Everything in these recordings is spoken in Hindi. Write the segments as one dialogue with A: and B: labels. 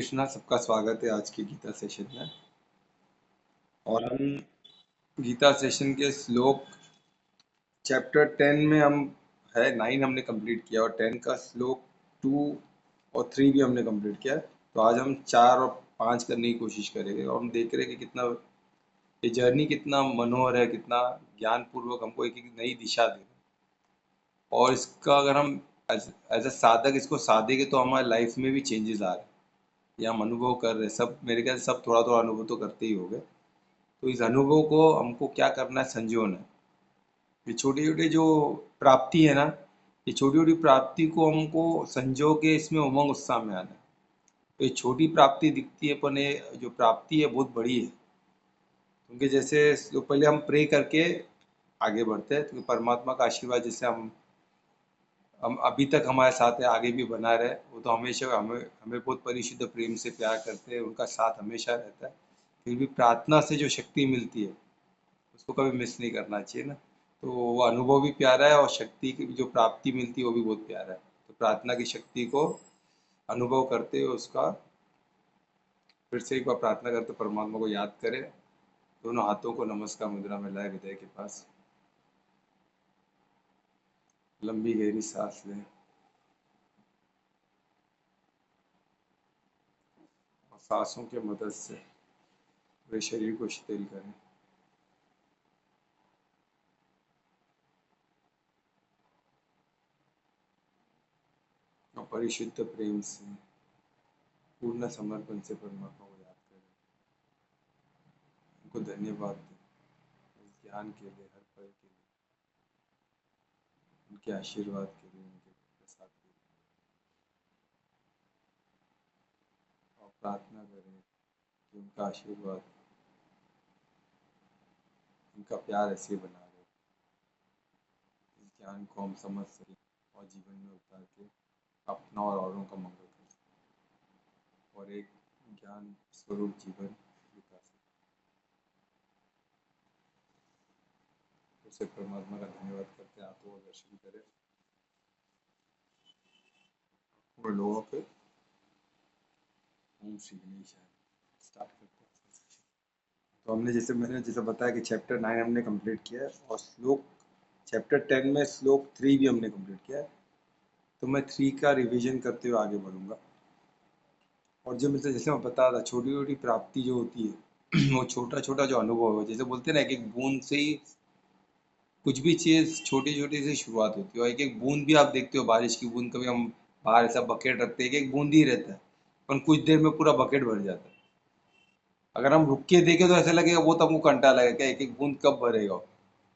A: कृष्णा, सबका स्वागत है आज के गीता सेशन में। और हम गीता सेशन के श्लोक चैप्टर 10 में हम है 9 हमने कंप्लीट किया और 10 का श्लोक 2 और 3 भी हमने कंप्लीट किया। तो आज हम 4 और 5 करने की कोशिश करेंगे और हम देख रहे हैं कि कितना ये जर्नी कितना मनोहर है, कितना ज्ञान पूर्वक हमको एक एक नई दिशा दे रहा है। और इसका अगर हम एज अ साधक इसको साधेंगे तो हमारे लाइफ में भी चेंजेस आ रहे हैं, ये हम अनुभव कर रहे हैं। सब मेरे ख्याल से सब थोड़ा थोड़ा अनुभव तो करते ही होंगे। तो इस अनुभव को हमको क्या करना है, संजोना है। ये छोटी छोटी जो प्राप्ति है ना, ये छोटी छोटी प्राप्ति को हमको संजो के इसमें उमंग उत्साह में आना है। तो ये छोटी प्राप्ति दिखती है पर ये जो प्राप्ति है बहुत बड़ी है। क्योंकि जैसे जो पहले हम प्रे करके आगे बढ़ते हैं, तो परमात्मा का आशीर्वाद जैसे हम अभी तक हमारे साथ है, आगे भी बना रहे। वो तो हमेशा हमें हमें बहुत परिशुद्ध प्रेम से प्यार करते हैं, उनका साथ हमेशा रहता है। फिर भी प्रार्थना से जो शक्ति मिलती है उसको कभी मिस नहीं करना चाहिए ना। तो वो अनुभव भी प्यारा है और शक्ति की जो प्राप्ति मिलती है वो भी बहुत प्यारा है। तो प्रार्थना की शक्ति को अनुभव करते हुए उसका फिर से एक बार प्रार्थना करते परमात्मा को याद करें। दोनों हाथों को नमस्कार मुद्रा में लाए हृदय के पास, लंबी गहरी सांस लें और सांसों की मदद से पूरे शरीर को शिथिल करें। और परिशुद्ध प्रेम से पूर्ण समर्पण से परमात्मा को याद करें। उनको धन्यवाद दें इस ज्ञान के लिए, हर पल के लिए, उनके आशीर्वाद के लिए, उनके प्रसाद के लिए। और प्रार्थना करें कि उनका आशीर्वाद, उनका प्यार ऐसे बना रहे, इस ज्ञान को हम समझ सकें और जीवन में उतार के अपना और औरों का मंगल कर सकें और एक ज्ञान स्वरूप जीवन बिता सकें। उसे परमात्मा का धन्यवाद करते हैं। आत्मा का दर्शन करें वो लोगों के। ओम श्री गणेश स्टार्ट करते हैं। तो मैंने जैसे बताया कि चैप्टर 9 हमने कंप्लीट किया है और श्लोक चैप्टर 10 में श्लोक 3 भी हमने कंप्लीट किया है। तो मैं 3 का रिवीजन करते हुए आगे बढ़ूंगा। और जो मतलब जैसे मैं बता रहा, छोटी छोटी प्राप्ति जो होती है वो छोटा छोटा जो अनुभव है, जैसे बोलते हैं ना, एक एक बूंद से ही कुछ भी चीज़ छोटी छोटी से शुरुआत होती है। और एक एक बूंद भी आप देखते हो, बारिश की बूंद, कभी हम बाहर ऐसा बकेट रखते हैं, एक एक बूंद ही रहता है पर कुछ देर में पूरा बकेट भर जाता है। अगर हम रुक के देखें तो ऐसा लगेगा वो तो हमको घंटा लगेगा, क्या एक एक बूंद कब भरेगा।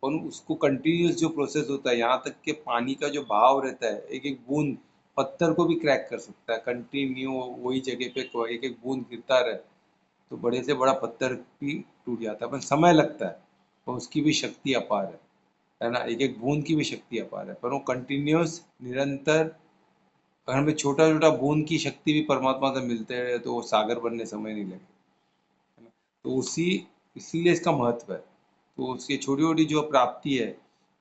A: और उसको कंटिन्यूस जो प्रोसेस होता है, यहाँ तक कि पानी का जो बहाव रहता है, एक एक बूंद पत्थर को भी क्रैक कर सकता है। कंटिन्यू वही जगह पे एक एक बूंद गिरता रहे तो बड़े से बड़ा पत्थर भी टूट जाता है, पर समय लगता है। और उसकी भी शक्ति अपार है ना। एक एक बूंद की भी शक्ति अपार है, पर वो कंटिन्यूस निरंतर, अगर हमें छोटा छोटा बूंद की शक्ति भी परमात्मा से मिलते रहे तो वो सागर बनने समय नहीं लगे, है ना। तो इसीलिए इसका महत्व है। तो उसकी छोटी छोटी जो प्राप्ति है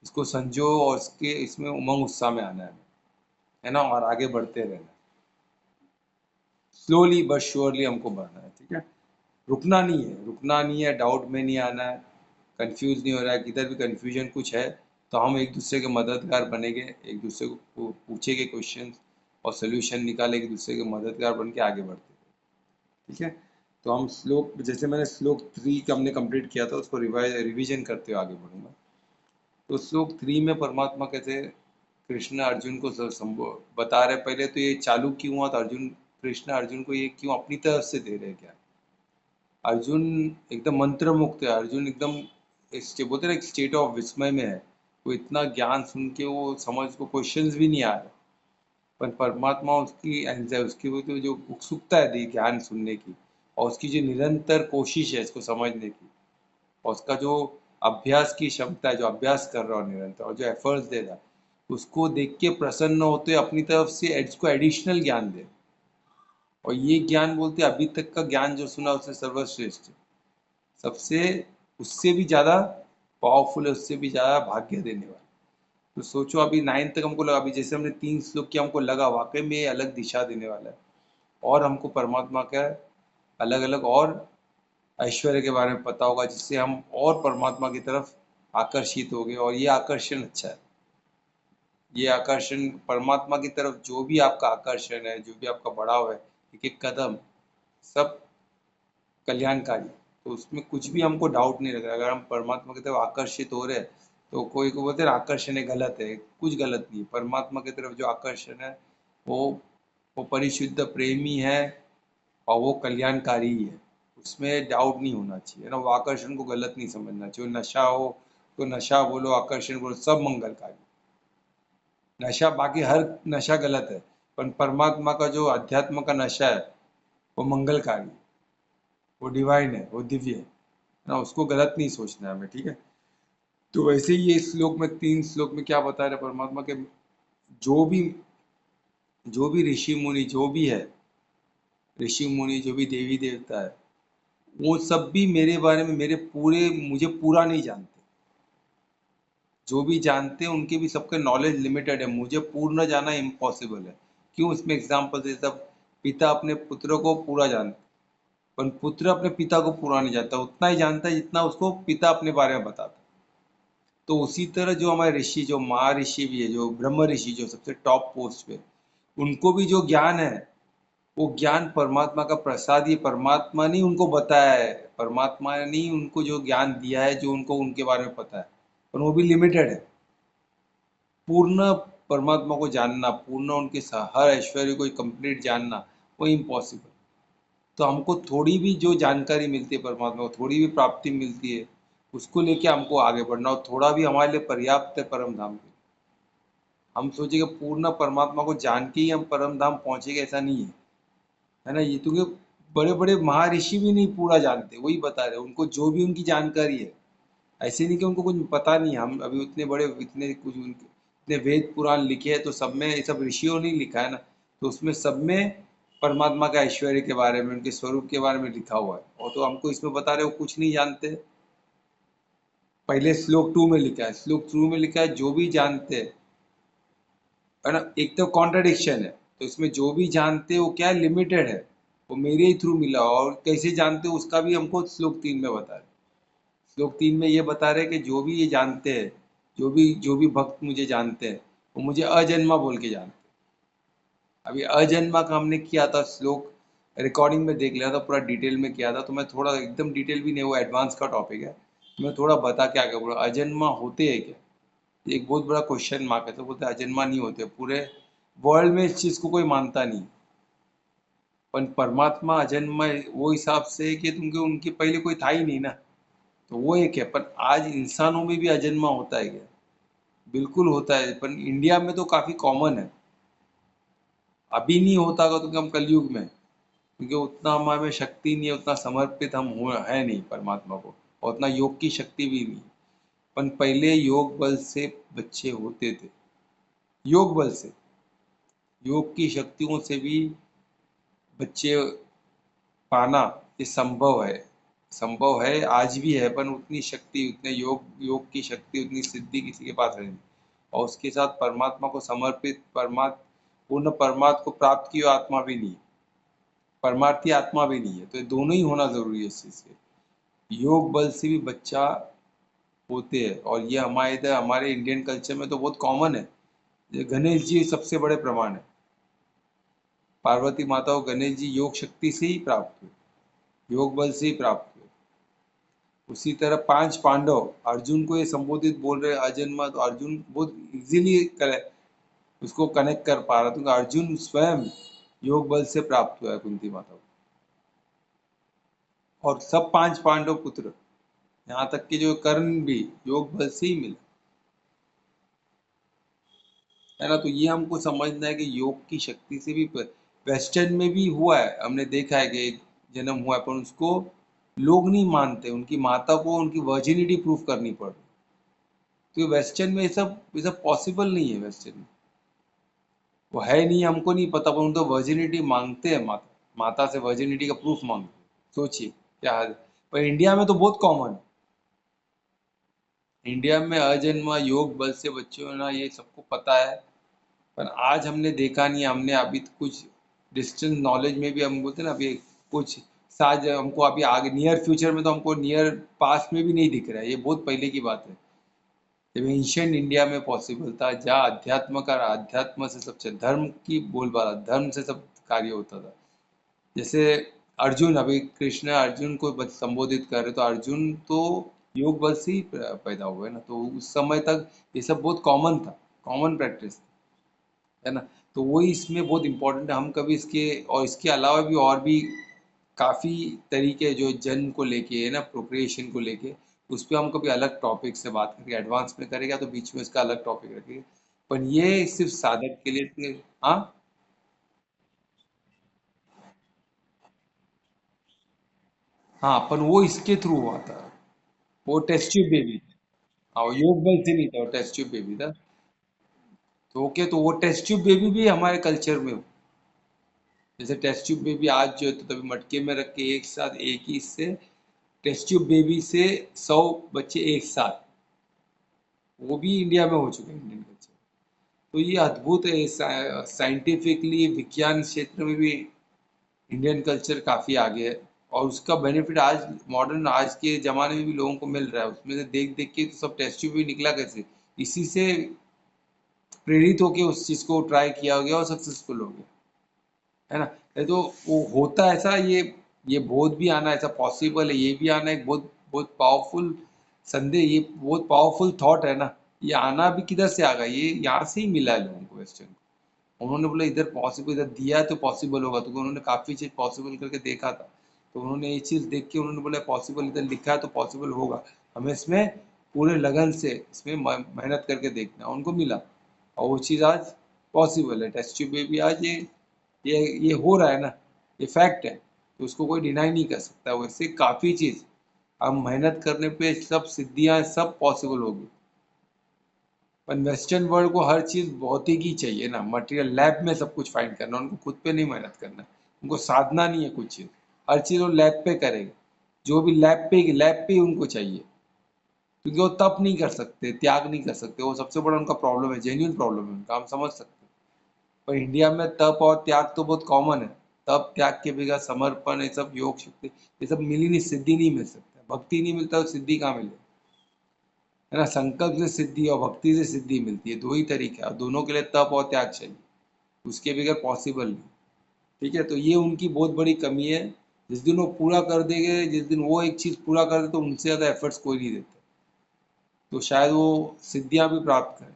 A: इसको संजो और इसके इसमें उमंग उत्साह में आना है ना, और आगे बढ़ते रहना। स्लोली बट श्योरली हमको बढ़ना है, ठीक है। रुकना नहीं है, डाउट में नहीं आना है, कंफ्यूज नहीं हो रहा है। किधर भी कंफ्यूजन कुछ है तो हम एक दूसरे के मददगार बनेंगे, एक दूसरे को पूछेंगे क्वेश्चन और सोल्यूशन निकालेंगे, एक दूसरे के मददगार बन के आगे बढ़ते हैं, ठीक है। तो हम श्लोक, जैसे मैंने श्लोक 3 का हमने कंप्लीट किया था, उसको रिवीजन करते हुए आगे बढ़ूंगा। तो श्लोक 3 में परमात्मा कहते, कृष्ण अर्जुन को बता रहे। पहले तो ये चालू क्यों हुआ था, कृष्ण अर्जुन को ये क्यों अपनी तरफ से दे रहे, क्या अर्जुन एकदम मंत्र मुक्त है। अर्जुन एकदम बोलते ना एक स्टेट ऑफ विस्मय में है। वो इतना ज्ञान सुन के वो समझ को क्वेश्चंस भी नहीं आ रहे, पर परमात्मा उसकी उसकी वो तो जो उत्सुकता है ज्ञान सुनने की, और उसकी जो निरंतर कोशिश है इसको समझने की, और उसका जो अभ्यास की क्षमता है, जो अभ्यास कर रहा है निरंतर और जो एफर्ट्स दे रहा है, उसको देख के प्रसन्न होते अपनी तरफ से इसको एडिशनल ज्ञान दे। और ये ज्ञान बोलते अभी तक का ज्ञान जो सुना उससे सर्वश्रेष्ठ है, सबसे उससे भी ज़्यादा पावरफुल है, उससे भी ज़्यादा भाग्य देने वाला। तो सोचो अभी 9 तक हमको लगा, अभी जैसे हमने 3 श्लोक किया हमको लगा वाकई में ये अलग दिशा देने वाला है। और हमको परमात्मा का अलग अलग और ऐश्वर्य के बारे में पता होगा, जिससे हम और परमात्मा की तरफ आकर्षित हो गए। और ये आकर्षण अच्छा है, ये आकर्षण परमात्मा की तरफ जो भी आपका आकर्षण है, जो भी आपका बढ़ाव है, एक एक कदम सब कल्याणकारी। तो उसमें कुछ भी हमको डाउट नहीं लग रहा। अगर हम परमात्मा की तरफ आकर्षित हो रहे हैं, तो कोई को बोलते हैं ना आकर्षण है गलत है, कुछ गलत नहीं। परमात्मा की तरफ जो आकर्षण है वो वो परिशुद्ध प्रेमी है और वो कल्याणकारी ही है, उसमें डाउट नहीं होना चाहिए, है ना। वो आकर्षण को गलत नहीं समझना चाहिए। नशा हो तो नशा बोलो, आकर्षण बोलो, सब मंगलकारी। नशा, बाकी हर नशा गलत है, पर परमात्मा का जो अध्यात्म का नशा है वो मंगलकारी, वो डिवाइन है, वो दिव्य है ना। उसको गलत नहीं सोचना है हमें, ठीक है। तो वैसे ही ये श्लोक में, 3 श्लोक में क्या बता रहे परमात्मा के, जो भी जो भी ऋषि मुनि जो भी है, ऋषि मुनि जो भी देवी देवता है, वो सब भी मेरे बारे में, मेरे पूरे, मुझे पूरा नहीं जानते। जो भी जानते हैं उनके भी सबके नॉलेज लिमिटेड है, मुझे पूर्ण जाना इम्पॉसिबल है। क्यों? इसमें एग्जाम्पल दे, सब पिता अपने पुत्र को पूरा जानते, पर पुत्र अपने पिता को पूरा नहीं जानता, उतना ही जानता है जितना उसको पिता अपने बारे में बताता। तो उसी तरह जो हमारे ऋषि, जो महर्षि भी है, जो ब्रह्म ऋषि जो सबसे टॉप पोस्ट पे, उनको भी जो ज्ञान है वो ज्ञान परमात्मा का प्रसाद, ये परमात्मा ने उनको बताया है, परमात्मा ने उनको जो ज्ञान दिया है, जो उनको उनके बारे में पता है, पर वो भी लिमिटेड है। पूर्ण परमात्मा को जानना, पूर्ण उनके हर ऐश्वर्य को कंप्लीट जानना, वो इम्पॉसिबल। तो हमको थोड़ी भी जो जानकारी मिलती है परमात्मा को, थोड़ी भी प्राप्ति मिलती है, उसको लेके हमको आगे बढ़ना, और थोड़ा भी हमारे लिए पर्याप्त है परम धाम के। हम सोचेंगे पूर्ण परमात्मा को जान के ही हम परम धाम पहुंचेंगे, ऐसा नहीं है ना। ये क्योंकि बड़े बड़े महर्षि भी नहीं पूरा जानते, वही बता रहे, उनको जो भी उनकी जानकारी है, ऐसे नहीं कि उनको कुछ पता नहीं है। हम अभी उतने बड़े, इतने कुछ उनके इतने वेद पुराण लिखे हैं, तो सब में, ये सब ऋषियों ने लिखा है ना, तो उसमें सब में परमात्मा का ऐश्वर्य के बारे में, उनके स्वरूप के बारे में लिखा हुआ है। और तो हमको इसमें बता रहे हो कुछ नहीं जानते। पहले श्लोक 2 में लिखा है, श्लोक 2 में लिखा है जो भी जानते हैं, है ना। एक तो कॉन्ट्रडिक्शन है, तो इसमें जो भी जानते हैं वो क्या है, लिमिटेड है, वो मेरे ही थ्रू मिला। और कैसे जानते हो उसका भी हमको श्लोक 3 में बता रहे। श्लोक 3 में ये बता रहे कि जो भी ये जानते हैं, जो भी भक्त मुझे जानते हैं, वो मुझे अजन्मा बोल के जानते हैं। अभी अजन्मा का हमने किया था श्लोक, रिकॉर्डिंग में देख लिया था, पूरा डिटेल में किया था। तो मैं थोड़ा, एकदम डिटेल भी नहीं, वो एडवांस का टॉपिक है, मैं थोड़ा बता क्या क्या बोला। अजन्मा होते हैं क्या, एक बहुत बड़ा क्वेश्चन मार्क है। तो बोलते हैं अजन्मा नहीं होते, पूरे वर्ल्ड में इस चीज़ को कोई मानता नहीं। पर परमात्मा अजन्मा वो हिसाब से है कि तुमके उनके पहले कोई था ही नहीं ना, तो वो एक है। पर आज इंसानों में भी अजन्मा होता है क्या? बिल्कुल होता है, पर इंडिया में तो काफ़ी कॉमन है। अभी नहीं होता होगा तो हम कलयुग में, क्योंकि उतना हमारे में शक्ति नहीं है, उतना समर्पित हम हो है नहीं परमात्मा को, और उतना योग की शक्ति भी नहीं। पर पहले योग बल से बच्चे होते थे, योग बल से, योग की शक्तियों से भी बच्चे पाना ये संभव है, संभव है, आज भी है। पर उतनी शक्ति, उतने योग योग की शक्ति, उतनी सिद्धि किसी के पास है नहीं। और उसके साथ परमात्मा को समर्पित, पूर्ण परमात्मा को प्राप्त की हुई आत्मा भी नहीं है, परमार्थी आत्मा भी नहीं है। तो ये दोनों ही होना जरूरी है इस चीज के। योग बल से भी बच्चा होते हैं, और ये हमारे इधर, हमारे इंडियन कल्चर में तो बहुत कॉमन है। ये गणेश जी सबसे बड़े प्रमाण है। पार्वती माता को गणेश जी योग शक्ति से ही प्राप्त हुए, योग बल से ही प्राप्त हुए। उसी तरह 5 पांडव, अर्जुन को ये संबोधित बोल रहे अजन्मा, तो अर्जुन बहुत इजीली उसको कनेक्ट कर पा रहा, क्योंकि अर्जुन स्वयं योग बल से प्राप्त हुआ है कुंती माता को। और सब 5 पांडव पुत्र, यहाँ तक कि जो कर्ण भी योग बल से ही मिला, है ना। तो ये हमको समझना है कि योग की शक्ति से भी, वेस्टर्न में भी हुआ है, हमने देखा है कि एक जन्म हुआ है, पर उसको लोग नहीं मानते, उनकी माता को उनकी वर्जिनिटी प्रूफ करनी पड़ रही। तो वेस्टर्न में ये सब पॉसिबल नहीं है, वेस्टर्न में वो है नहीं, हमको नहीं पता, पर उन तो वर्जिनिटी मांगते हैं, माता माता से वर्जिनिटी का प्रूफ मांगते हैं। सोचिए क्या हाल है। पर इंडिया में तो बहुत कॉमन है, इंडिया में अजन्मा योग बल से बच्चे होना ये सबको पता है। पर आज हमने देखा नहीं, हमने अभी तो कुछ डिस्टेंस नॉलेज में भी हम बोलते हैं ना, अभी कुछ साज हमको अभी आगे नियर फ्यूचर में तो हमको नियर पास्ट में भी नहीं दिख रहा है, ये बहुत पहले की बात है। जब एंशियंट इंडिया में पॉसिबल था, जहाँ अध्यात्म का अध्यात्म से सब धर्म की बोलबाला, धर्म से सब कार्य होता था। जैसे अर्जुन, अभी कृष्ण अर्जुन को संबोधित कर रहे, तो अर्जुन तो योग बल से ही पैदा हुए ना, तो उस समय तक ये सब बहुत कॉमन था, कॉमन प्रैक्टिस, है ना। तो वही इसमें बहुत इम्पोर्टेंट है। हम कभी इसके और इसके अलावा भी और भी काफ़ी तरीके जो जन्म को लेके है ना, प्रोक्रिएशन को लेके, उस पर हम कभी अलग टॉपिक से बात करेंगे, एडवांस में करेगा तो बीच में इसका अलग टॉपिक रखेंगे। पर ये सिर्फ साधक के लिए। हाँ। हाँ, पर वो इसके थ्रू हुआ था, वो टेस्ट ट्यूब बेबी। हाँ, वो योग बल से नहीं था, वो टेस्ट ट्यूब बेबी था। तो ओके, तो वो टेस्ट ट्यूब बेबी भी हमारे कल्चर में, जैसे टेस्ट ट्यूब बेबी आज जो है तो तभी मटके में रख के एक साथ एक ही से टेस्ट ट्यूब बेबी से 100 बच्चे एक साथ, वो भी इंडिया में हो चुके हैं, इंडियन कल्चर। तो ये अद्भुत है, साइंटिफिकली विज्ञान क्षेत्र में भी इंडियन कल्चर काफ़ी आगे है। और उसका बेनिफिट आज मॉडर्न आज के ज़माने में भी लोगों को मिल रहा है, उसमें से देख देख के तो सब टेस्ट ट्यूब भी निकला कैसे, इसी से प्रेरित होके उस चीज़ को ट्राई किया गया और सक्सेसफुल हो गया, है ना। ये तो वो होता है ऐसा, ये बोध भी आना ऐसा पॉसिबल है, ये भी आना एक बहुत बहुत पावरफुल संदेह, ये बहुत पावरफुल थॉट है ना। ये आना भी किधर से आ गया, ये यहाँ से ही मिला है लोगों को, वेस्टर्न। उन्होंने बोला इधर पॉसिबल, इधर दिया है तो पॉसिबल होगा, तो उन्होंने काफ़ी चीज़ पॉसिबल करके देखा था। तो उन्होंने ये चीज़ देख के उन्होंने बोला पॉसिबल इधर लिखा है तो पॉसिबल होगा, हमें इसमें पूरे लगन से इसमें मेहनत करके देखना है। उनको मिला, और वो चीज़ आज पॉसिबल है, टेस्ट ट्यूब में भी आज ये हो रहा है ना, ये फैक्ट है, तो उसको कोई डिनाई नहीं कर सकता। वैसे काफ़ी चीज़ हम मेहनत करने पे सब सिद्धियाँ सब पॉसिबल होगी। पर वेस्टर्न वर्ल्ड को हर चीज़ भौतिक ही चाहिए ना, मटेरियल, लैब में सब कुछ फाइंड करना, उनको खुद पे नहीं मेहनत करना, उनको साधना नहीं है कुछ चीज़, हर चीज़ वो लैब पे करेंगे, जो भी लैब पे ही उनको चाहिए, क्योंकि वो तप नहीं कर सकते, त्याग नहीं कर सकते, वो सबसे बड़ा उनका प्रॉब्लम है, जेन्युइन प्रॉब्लम है उनका, हम समझ सकते हैं। पर इंडिया में तप और त्याग तो बहुत कॉमन है, तप त्याग के बगैर समर्पण, ये सब योग शक्ति, ये सब मिल ही नहीं, सिद्धि नहीं मिल सकता, भक्ति नहीं मिलता तो सिद्धि कहाँ मिले, है ना। संकल्प से सिद्धि और भक्ति से सिद्धि मिलती है, दो ही तरीके हैं, और दोनों के लिए तप और त्याग चाहिए, उसके बगैर पॉसिबल नहीं। ठीक है, तो ये उनकी बहुत बड़ी कमी है। जिस दिन वो पूरा कर देंगे, जिस दिन वो एक चीज़ पूरा कर दे, तो उनसे ज़्यादा एफर्ट्स कोई नहीं देता, तो शायद वो सिद्धियां भी प्राप्त करें,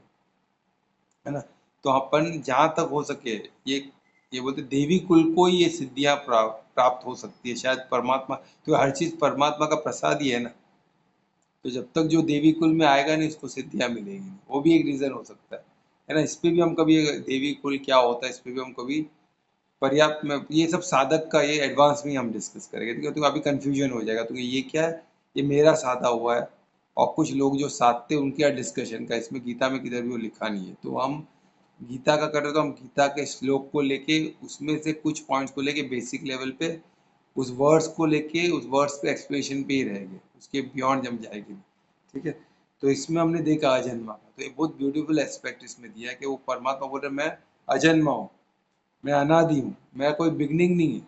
A: है ना। तो अपन जहाँ तक हो सके, ये बोलते देवी कुल को ही ये सिद्धियां प्राप्त हो सकती है, शायद परमात्मा, तो हर चीज़ परमात्मा का प्रसाद ही है ना। तो जब तक जो देवी कुल में आएगा नहीं, उसको सिद्धियां मिलेगी नहीं, वो भी एक रीज़न हो सकता है ना। इस पे भी हम कभी, देवी कुल क्या होता है, इस पे भी हम कभी पर्याप्त में, ये सब साधक का ये एडवांस में हम डिस्कस करेंगे, तो अभी कंफ्यूजन हो जाएगा, तो ये क्या है, ये मेरा साधा हुआ है, और कुछ लोग जो साधते हैं उनके डिस्कशन का, इसमें गीता में किधर भी वो लिखा नहीं है। तो हम गीता का करें तो हम गीता के श्लोक को लेके, उसमें से कुछ पॉइंट्स को लेके बेसिक लेवल पे, उस वर्ड्स को लेके उस वर्ड्स पे एक्सप्लेनेशन पे ही रहेंगे, उसके बियॉन्ड जम जाएगी नहीं। ठीक है, तो इसमें हमने देखा अजन्मा का, तो एक बहुत ब्यूटीफुल एस्पेक्ट इसमें दिया है कि वो परमात्मा बोल रहे मैं अजन्मा हूँ, मैं अनादि हूँ, मैं कोई बिगनिंग नहीं है,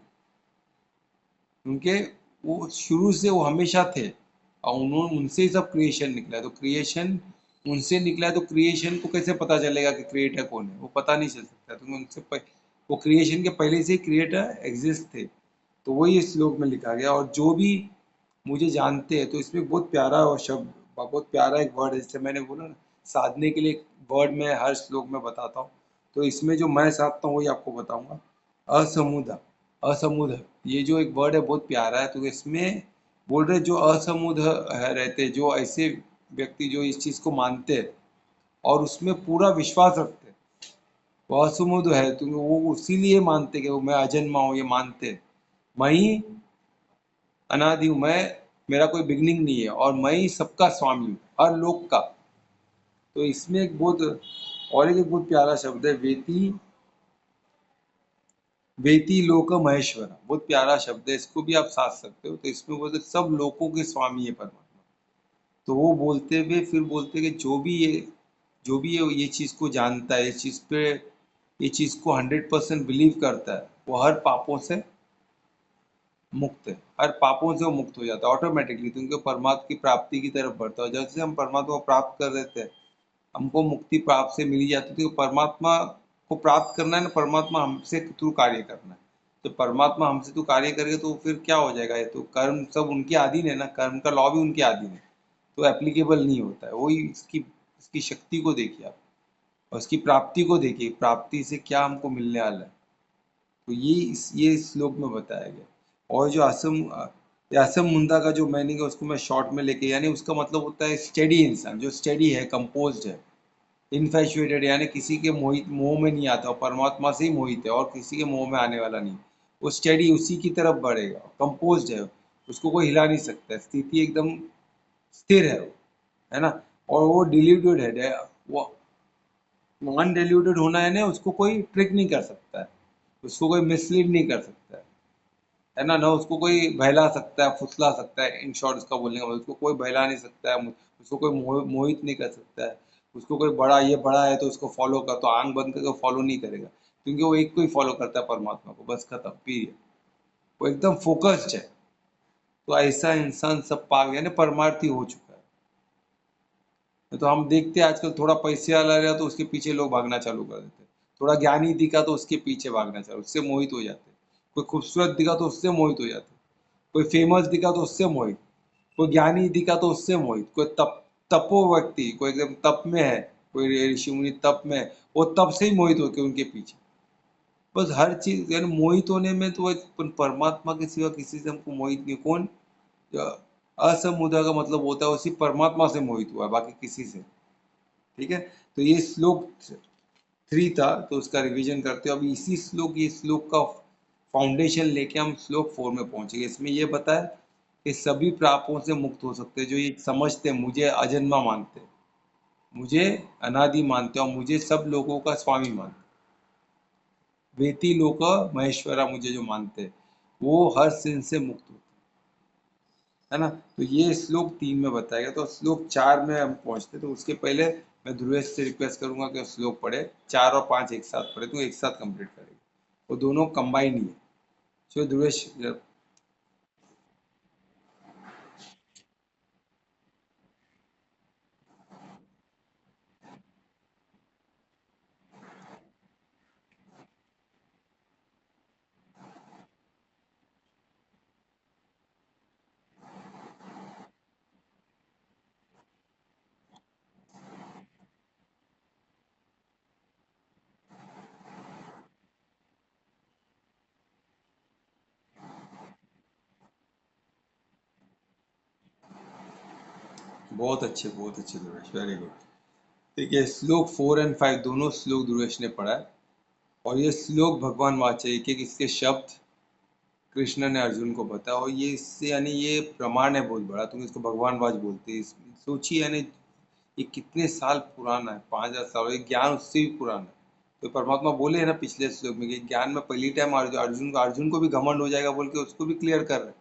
A: क्योंकि वो शुरू से वो हमेशा थे, और उन्होंने उनसे ही सब क्रिएशन निकला है, तो क्रिएशन उनसे निकला है, तो क्रिएशन को कैसे पता चलेगा कि क्रिएटर कौन है, वो पता नहीं चल सकता, तो वो क्रिएशन के पहले से ही क्रिएटर एग्जिस्ट थे। तो वही इस श्लोक में लिखा गया, और जो भी मुझे जानते हैं, तो इसमें बहुत प्यारा और शब्द, बहुत प्यारा एक वर्ड है, जैसे मैंने बोला ना, साधने के लिए वर्ड मैं हर श्लोक में बताता हूँ, तो इसमें जो मैं साधता हूँ वही आपको बताऊंगा। असमुदा, असमुद, ये जो एक वर्ड है बहुत प्यारा है, तो इसमें बोल रहे जो असमुद है रहते, जो ऐसे व्यक्ति जो इस चीज़ को मानते हैं और उसमें पूरा विश्वास रखते हैं, वो असमुद है, तो वो इसीलिए मानते कि वो मैं अजन्मा हूँ, ये मानते हैं। मैं ही अनादि हूँ, मैं, मेरा कोई बिगनिंग नहीं है, और मैं ही सबका स्वामी हूँ, हर लोक का। तो इसमें एक बहुत, और एक बहुत प्यारा शब्द है, वेति, वेति लोक महेश्वरा, बहुत प्यारा शब्द है, इसको भी आप साध सकते हो। तो इसमें बोलते सब लोकों के स्वामी है परमात्मा। तो वो बोलते हुए फिर बोलते कि जो भी ये चीज़ को जानता है, इस चीज़ पे, ये चीज़ को 100% बिलीव करता है, वो हर पापों से मुक्त है, हर पापों से वो मुक्त हो जाता है ऑटोमेटिकली, क्योंकि परमात्मा की प्राप्ति की तरफ बढ़ता है। जैसे हम परमात्मा को प्राप्त कर देते हैं, हमको मुक्ति प्राप्त से मिली जाती थी। तो परमात्मा को प्राप्त करना है ना, परमात्मा हमसे थ्रू कार्य करना है। तो परमात्मा हमसे तो कार्य करेगा तो फिर क्या हो जाएगा, ये तो कर्म सब उनके अधीन है ना, कर्म का लॉ भी उनके अधीन है, तो एप्लीकेबल नहीं होता है। वही इसकी इसकी शक्ति को देखिए आप, और उसकी प्राप्ति को देखिए, प्राप्ति से क्या हमको मिलने वाला है। तो ये इस श्लोक में बताया गया। और जो असम मुंडा का जो मीनिंग है उसको मैं शॉर्ट में लेके, यानी उसका मतलब होता है स्टेडी इंसान, जो स्टेडी है, कंपोज्ड है, इनफैचुएटेड, यानी किसी के मोहित मोह में नहीं आता, और परमात्मा से ही मोहित है और किसी के मोह में आने वाला नहीं। वो स्टेडी उसी की तरफ बढ़ेगा, कंपोज्ड है, उसको कोई हिला नहीं सकता, स्थिति एकदम स्थिर है ना। और वो डिल्यूटेड है, वो नॉन डिल्यूटेड होना है ना, उसको कोई ट्रिक नहीं कर सकता है, उसको कोई मिसलीड नहीं कर सकता है ना, ना उसको कोई बहला सकता है, फुसला सकता है। इन शॉर्ट उसका बोलने का मतलब, उसको कोई बहला नहीं सकता है, उसको कोई मोहित नहीं कर सकता है। उसको कोई बड़ा, ये बड़ा है तो उसको फॉलो कर, तो आंख बंद करके फॉलो नहीं करेगा, क्योंकि वो एक को ही फॉलो करता है, परमात्मा को, बस खत्म, पीरियड। वो एकदम फोकस्ड है। तो ऐसा इंसान सब पा गया ना, परमार्थी हो चुका है। तो हम देखते हैं आजकल, थोड़ा पैसे वाला रहा तो उसके पीछे लोग भागना चालू कर देते हैं, थोड़ा ज्ञानी दिखा तो उसके पीछे भागना चालू, उससे मोहित हो जाते हैं। कोई खूबसूरत दिखा तो उससे मोहित हो जाते हैं, कोई फेमस दिखा तो उससे मोहित, कोई ज्ञानी दिखा तो उससे मोहित, कोई तपो व्यक्ति, कोई एकदम तप में है, कोई ऋषि मुनि तप में है, वो तप से ही मोहित होके उनके पीछे। बस हर चीज यानी मोहित होने में तो परमात्मा के सिवा किसी से हमको मोहित नहीं। कौन असमुदा का मतलब होता है उसी परमात्मा से मोहित हुआ है, बाकी किसी से। ठीक है, तो ये श्लोक 3 था, तो उसका रिवीजन करते हो। अभी इसी श्लोक, ये श्लोक का फाउंडेशन लेके हम श्लोक 4 में पहुंचेंगे। इसमें ये बताया कि सभी पापों से मुक्त हो सकते हैं जो ये समझते हैं, मुझे अजन्मा मानते हैं, मुझे अनादि मानते हैं, और मुझे सब लोगों का स्वामी मानते हैं, वेति लोक महेश्वरा, मुझे जो मानते हैं वो हर सिन से मुक्त होते है ना। तो ये श्लोक 3 में बताया गया। तो श्लोक 4 में हम पहुंचते, तो उसके पहले मैं ध्रुवेश से रिक्वेस्ट करूंगा कि श्लोक पढ़े, 4 और 5 एक साथ पढ़े, तो एक साथ कंप्लीट करेंगे, वो दोनों कंबाइन ही है। चलो ध्रुवेश। बहुत अच्छे ध्रुवेश, वेरी गुड। ठीक है, श्लोक 4 एंड 5 दोनों श्लोक ध्रुवेश ने पढ़ा है, और ये श्लोक भगवान वाचे, एक एक इसके शब्द कृष्ण ने अर्जुन को बताया, और ये इससे यानी ये प्रमाण है बहुत बड़ा, तुम इसको भगवान वाच बोलते हैं। सोचिए यानी ये कितने साल पुराना है, 5,000 साल, ये ज्ञान उससे भी पुराना है। तो परमात्मा बोले है ना पिछले श्लोक में कि ज्ञान में पहली टाइम अर्जुन को भी घमंड हो जाएगा बोल के उसको भी क्लियर कर रहे हैं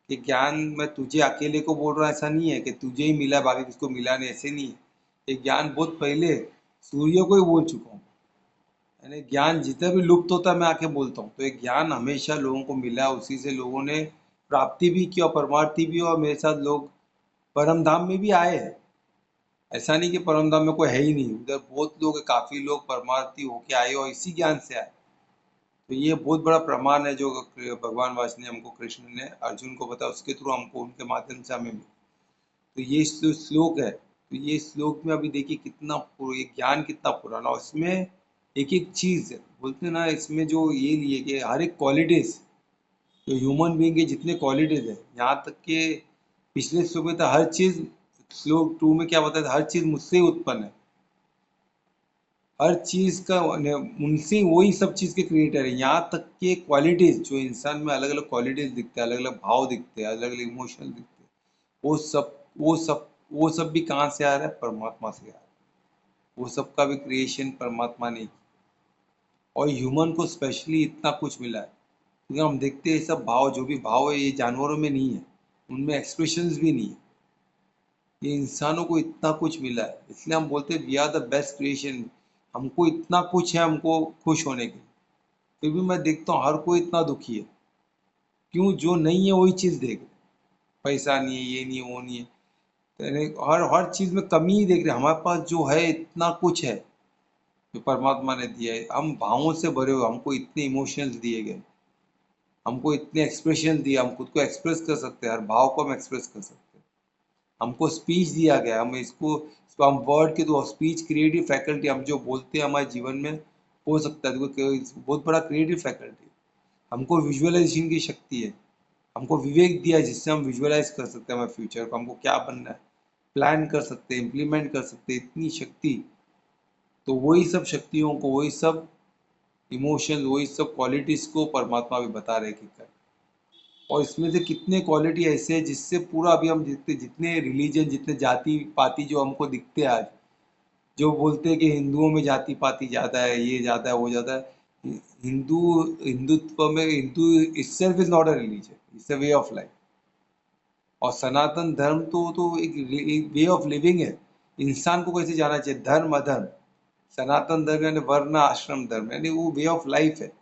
A: कि ज्ञान मैं तुझे अकेले को बोल रहा हूँ, ऐसा नहीं है कि तुझे ही मिला बाकी किसको मिला नहीं, ऐसे नहीं है। ये ज्ञान बहुत पहले सूर्य को ही बोल चुका हूँ, यानी ज्ञान जितना भी लुप्त होता है मैं आके बोलता हूँ। तो ये ज्ञान हमेशा लोगों को मिला, उसी से लोगों ने प्राप्ति भी की और परमार्थी भी, और मेरे साथ लोग परम धाम में भी आए हैं। ऐसा नहीं कि परम धाम में कोई है ही नहीं, उधर बहुत लोग हैं, काफी लोग परमार्थी होके आए और इसी ज्ञान से आए। तो ये बहुत बड़ा प्रमाण है जो भगवान वास ने हमको, कृष्ण ने अर्जुन को बताया, उसके थ्रू हमको, उनके माध्यम से हमें मिला। तो ये जो श्लोक है, तो ये श्लोक में अभी देखिए कितना ये ज्ञान कितना पुराना, और इसमें एक एक चीज है, बोलते हैं ना, इसमें जो ये लिए कि हर एक क्वालिटीज, जो ह्यूमन बीइंग के जितने क्वालिटीज है, यहाँ तक कि पिछले श्लोक में था हर चीज, श्लोक 2 में क्या बताया था, हर चीज मुझसे ही उत्पन्न है, हर चीज का उनसे, वही सब चीज के क्रिएटर है। यहाँ तक कि क्वालिटीज, जो इंसान में अलग अलग क्वालिटीज दिखते हैं, अलग अलग भाव दिखते हैं, अलग अलग इमोशन दिखते हैं, वो सब भी कहाँ से आ रहा है, परमात्मा से आ रहा है। वो सब का भी क्रिएशन परमात्मा ने की। और ह्यूमन को स्पेशली इतना कुछ मिला है, क्योंकि हम देखते हैं सब भाव, जो भी भाव है ये जानवरों में नहीं है, उनमें एक्सप्रेशंस भी नहीं है। ये इंसानों को इतना कुछ मिला है, इसलिए हम बोलते हैं we are the best creation. हमको इतना कुछ है हमको खुश होने के लिए। फिर भी मैं देखता हूँ हर कोई इतना दुखी है। क्यों? जो नहीं है वही चीज़ देख रहे। पैसा नहीं है, ये नहीं है, वो नहीं है, हर हर चीज़ में कमी ही देख रहे। हमारे पास जो है इतना कुछ है जो परमात्मा ने दिया है। हम भावों से भरे हुए, हमको इतने इमोशंस दिए गए, हमको इतने एक्सप्रेशन दिए, हम खुद को एक्सप्रेस कर सकते हैं, हर भाव को हम एक्सप्रेस कर सकते हैं। हमको स्पीच दिया गया, हम इसको हम वर्ड के थ्रू स्पीच क्रिएटिव फैकल्टी, हम जो बोलते हैं हमारे जीवन में हो सकता है, देखो बहुत बड़ा क्रिएटिव फैकल्टी। हमको विजुअलाइजेशन की शक्ति है, हमको विवेक दिया है जिससे हम विजुअलाइज कर सकते हैं हमारे फ्यूचर को, हमको क्या बनना है, प्लान कर सकते हैं, इम्प्लीमेंट कर सकते हैं, इतनी शक्ति। तो वही सब शक्तियों को, वही सब इमोशंस, वही सब क्वालिटीज को परमात्मा भी बता रहे कि कर। और इसमें से कितने क्वालिटी ऐसे हैं जिससे पूरा अभी हम जितने जितने रिलीजन, जितने जाति पाति जो हमको दिखते हैं आज, जो बोलते हैं कि हिंदुओं में जाति पाति ज़्यादा है, ये ज़्यादा है, वो ज़्यादा है। हिंदुत्व में, Hindu itself is not a religion, it's a way of life. और सनातन धर्म तो एक वे ऑफ लिविंग है। इंसान को कैसे जाना चाहिए, धर्म अधर्म। सनातन धर्म यानी वर्ण आश्रम धर्म, यानी वो वे ऑफ लाइफ है,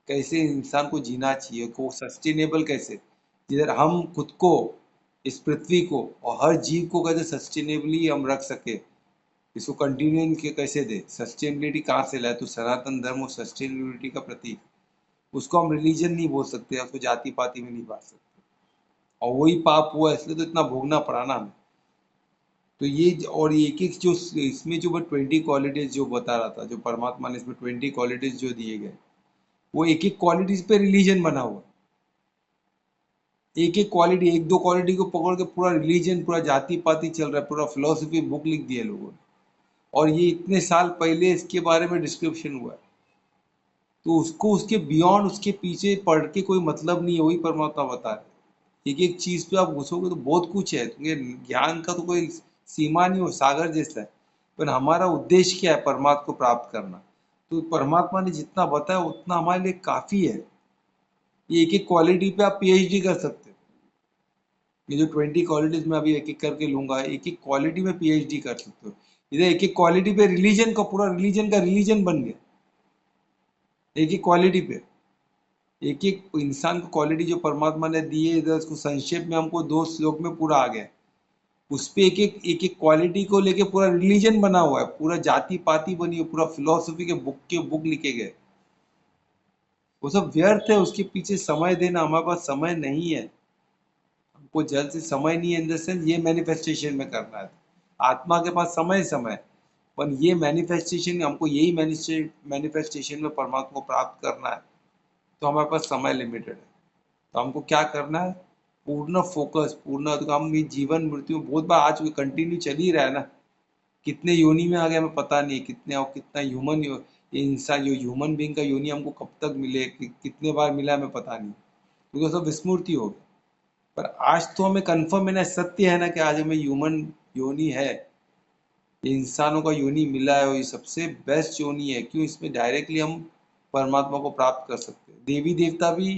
A: कैसे इंसान को जीना चाहिए, को सस्टेनेबल कैसे, जिधर हम खुद को, इस पृथ्वी को और हर जीव को कैसे सस्टेनेबली हम रख सके, इसको कंटिन्यू कैसे दे। सस्टेनेबिलिटी कहाँ से लाए? तो सनातन धर्म और सस्टेनेबिलिटी का प्रतीक। उसको हम रिलीजन नहीं बोल सकते, उसको जाति पाति में नहीं बांट सकते। और वही पाप हुआ, इसलिए तो इतना भोगना पड़ा ना हमें। तो ये और एक एक जो इसमें जो 20 क्वालिटीज जो बता रहा था, जो परमात्मा ने इसमें 20 क्वालिटीज जो दिए गए, वो एक एक क्वालिटीज पे रिलीजन बना हुआ। एक एक क्वालिटी, एक दो क्वालिटी को पकड़ के पूरा रिलीजन, पूरा जाति पाति चल रहा है, पूरा फिलोसफी बुक लिख दिया लोगों ने। और ये इतने साल पहले इसके बारे में डिस्क्रिप्शन हुआ है। तो उसको उसके बियॉन्ड, उसके पीछे पढ़ के कोई मतलब नहीं है, वही परमात्मा बता रहे। एक एक चीज पे आप घुसोगे तो बहुत कुछ है, तुम्हें ज्ञान का तो कोई सीमा नहीं हो, सागर जैसा है। पर हमारा उद्देश्य क्या है? परमात्मा को प्राप्त करना। तो परमात्मा ने जितना बताया उतना हमारे लिए काफी है। ये एक एक क्वालिटी पे आप पीएचडी कर सकते हो। ये जो 20 क्वालिटीज मैं अभी एक एक करके लूंगा, एक एक क्वालिटी में पीएचडी कर सकते हो। इधर एक एक क्वालिटी पे रिलीजन का, पूरा रिलीजन का रिलीजन बन गया, एक एक क्वालिटी पे। एक एक इंसान को क्वालिटी जो परमात्मा ने दी है, इधर उसको संक्षेप में हमको 2 श्लोक में पूरा आ गया। उस पे एक एक क्वालिटी को लेके पूरा रिलीजन बना हुआ है, पूरा जाति पाति बनी है, पूरा फिलोसफी के बुक लिखे गए। वो सब व्यर्थ है, उसके पीछे समय देना। हमारे पास समय नहीं है, हमको जल्द से समय नहीं है, इन द सेंस ये मैनिफेस्टेशन में करना है। आत्मा के पास समय समय, पर ये मैनिफेस्टेशन, हमको यही मैनिफेस्टेशन में परमात्मा को प्राप्त करना है, तो हमारे पास समय लिमिटेड है। तो हमको क्या करना है? पूर्ण फोकस, पूर्ण, तो हम ये जीवन मृत्यु बहुत बार आज कंटिन्यू चल ही रहा है ना। कितने योनि में आ गए हमें पता नहीं, कितने और कितना ये इंसान जो ह्यूमन बीइंग का योनि हमको कब तक मिले, कितने बार मिला हमें पता नहीं, क्योंकि सब विस्मृति हो गया। पर आज तो हमें कंफर्म है ना, सत्य है ना कि आज हमें ह्यूमन योनि है, ये इंसानों का योनि मिला है, और ये सबसे बेस्ट योनि है। क्यों? इसमें डायरेक्टली हम परमात्मा को प्राप्त कर सकते हैं। देवी देवता भी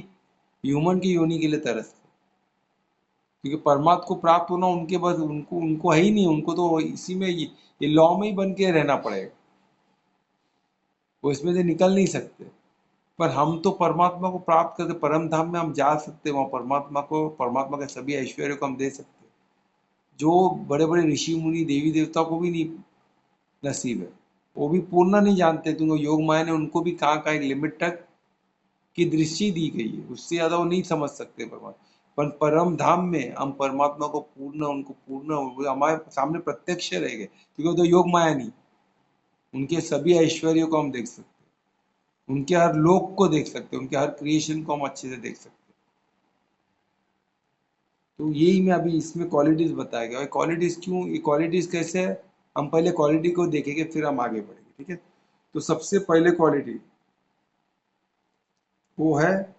A: ह्यूमन की योनि के लिए तरसते, क्योंकि परमात्मा को प्राप्त होना उनके बस, उनको उनको है ही नहीं, उनको तो इसी में ये लॉ में ही बन के रहना पड़ेगा, वो इसमें से निकल नहीं सकते। पर हम तो परमात्मा को प्राप्त करके परम धाम में हम जा सकते हैं, वहाँ परमात्मा को, परमात्मा के सभी ऐश्वर्य को हम दे सकते हैं, जो बड़े बड़े ऋषि मुनि देवी देवता को भी नहीं नसीब है। वो भी पूर्ण नहीं जानते, तुमको योग माया ने उनको भी कहाँ कहाँ एक लिमिट तक की दृष्टि दी गई है, उससे ज्यादा वो नहीं समझ सकते परमात्मा। पर परम धाम में हम परमात्मा को पूर्ण, उनको पूर्ण, वो हमारे सामने प्रत्यक्ष रहेंगे, क्योंकि वो तो योग माया नहीं। उनके सभी ऐश्वर्यों को हम देख सकते हैं, उनके हर लोक को देख सकते हैं, उनके हर क्रिएशन को हम अच्छे से देख सकते हैं। तो यही मैं अभी इसमें क्वालिटीज बताया गया। क्वालिटीज क्यों, ये क्वालिटीज कैसे है, हम पहले क्वालिटी को देखेंगे फिर हम आगे बढ़ेंगे, ठीक है। तो सबसे पहले क्वालिटी वो है,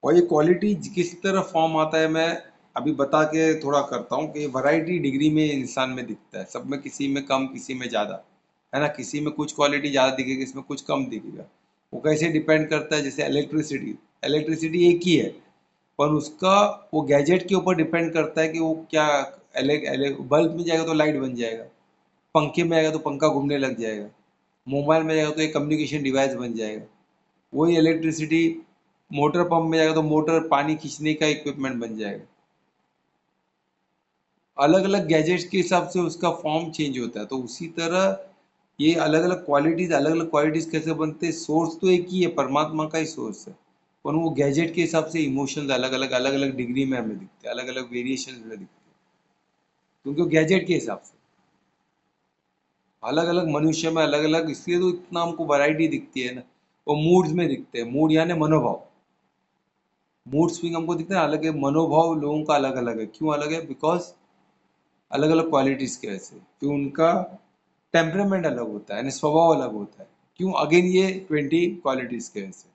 A: और ये क्वालिटी किस तरह फॉर्म आता है, मैं अभी बता के थोड़ा करता हूँ कि वैरायटी डिग्री में इंसान में दिखता है, सब में, किसी में कम, किसी में ज़्यादा, है ना। किसी में कुछ क्वालिटी ज़्यादा दिखेगी, इसमें कुछ कम दिखेगा। वो कैसे डिपेंड करता है? जैसे इलेक्ट्रिसिटी, इलेक्ट्रिसिटी एक ही है, पर उसका वो गैजेट के ऊपर डिपेंड करता है कि वो क्या, बल्ब में जाएगा तो लाइट बन जाएगा, पंखे में आएगा तो पंखा घूमने लग जाएगा, मोबाइल में जाएगा तो एक कम्युनिकेशन डिवाइस बन जाएगा। वही इलेक्ट्रिसिटी मोटर पंप में जाएगा तो मोटर पानी खींचने का इक्विपमेंट बन जाएगा। अलग अलग गैजेट्स के हिसाब से उसका फॉर्म चेंज होता है। तो उसी तरह ये अलग अलग क्वालिटीज कैसे बनते हैं, सोर्स तो एक ही है, परमात्मा का ही सोर्स है, पर वो गैजेट के हिसाब से इमोशंस अलग अलग डिग्री में हमें दिखते हैं, अलग अलग वेरिएशन में दिखते हैं, क्योंकि वो गैजेट के हिसाब से अलग अलग मनुष्य में अलग अलग, इसलिए तो इतना हमको वैरायटी दिखती है ना। वो मूड्स में दिखते हैं, मूड यानी मनोभाव, मूड स्विंग हमको दिखता है अलग है, मनोभाव लोगों का अलग अलग है। क्यों अलग है? बिकॉज अलग अलग क्वालिटीज की वजह से, क्यों उनका टेम्परामेंट अलग होता है यानी स्वभाव अलग होता है। क्यों? अगेन ये 20 क्वालिटीज की वजह से।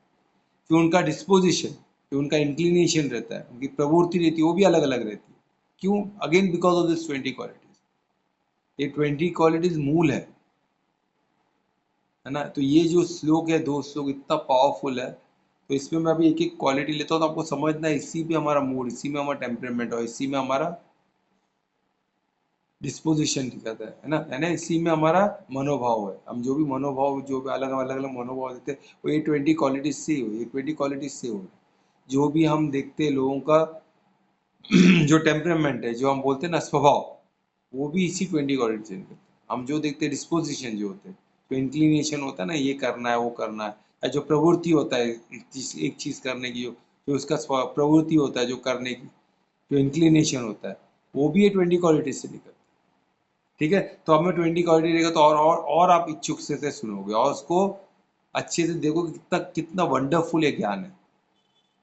A: क्यों? उनका डिस्पोजिशन, क्यों उनका इंक्लिनेशन रहता है, उनकी प्रवृत्ति रहती है, वो भी अलग अलग रहती है। क्यों? Again because of this 20 qualities. ये 20 क्वालिटीज मूल है ना। तो ये जो श्लोक है, दो श्लोक इतना पावरफुल है, तो इसमें मैं अभी एक एक क्वालिटी लेता हूँ, तो आपको समझना है इसी में हमारा मूड, इसी में हमारा टेम्परामेंट और इसी में हमारा डिस्पोजिशन दिखाता है ना, यानी इसी में हमारा मनोभाव है। हम जो भी मनोभाव, जो भी अलग अलग अलग मनोभाव देते हैं, वो ये 20 क्वालिटीज से ही हो, ये 20 क्वालिटीज से हो। जो भी हम देखते हैं लोगों का जो टेम्परामेंट है, जो हम बोलते हैं ना स्वभाव, वो भी इसी 20 क्वालिटी से निकलता है। हम जो देखते हैं डिस्पोजिशन जो होते हैं, जो इंक्लिनेशन होता है ना, ये करना है वो करना है, या जो प्रवृत्ति होता है एक चीज करने की, जो उसका प्रवृत्ति होता है जो करने की, जो इंक्लिनेशन होता है, वो भी ये 20 क्वालिटी से निकलता है। ठीक है, तो अब मैं 20 क्वालिटी रहेगा तो और आप इच्छुक से सुनोगे और उसको अच्छे से देखोगे, कितना कितना वंडरफुल ये ज्ञान है।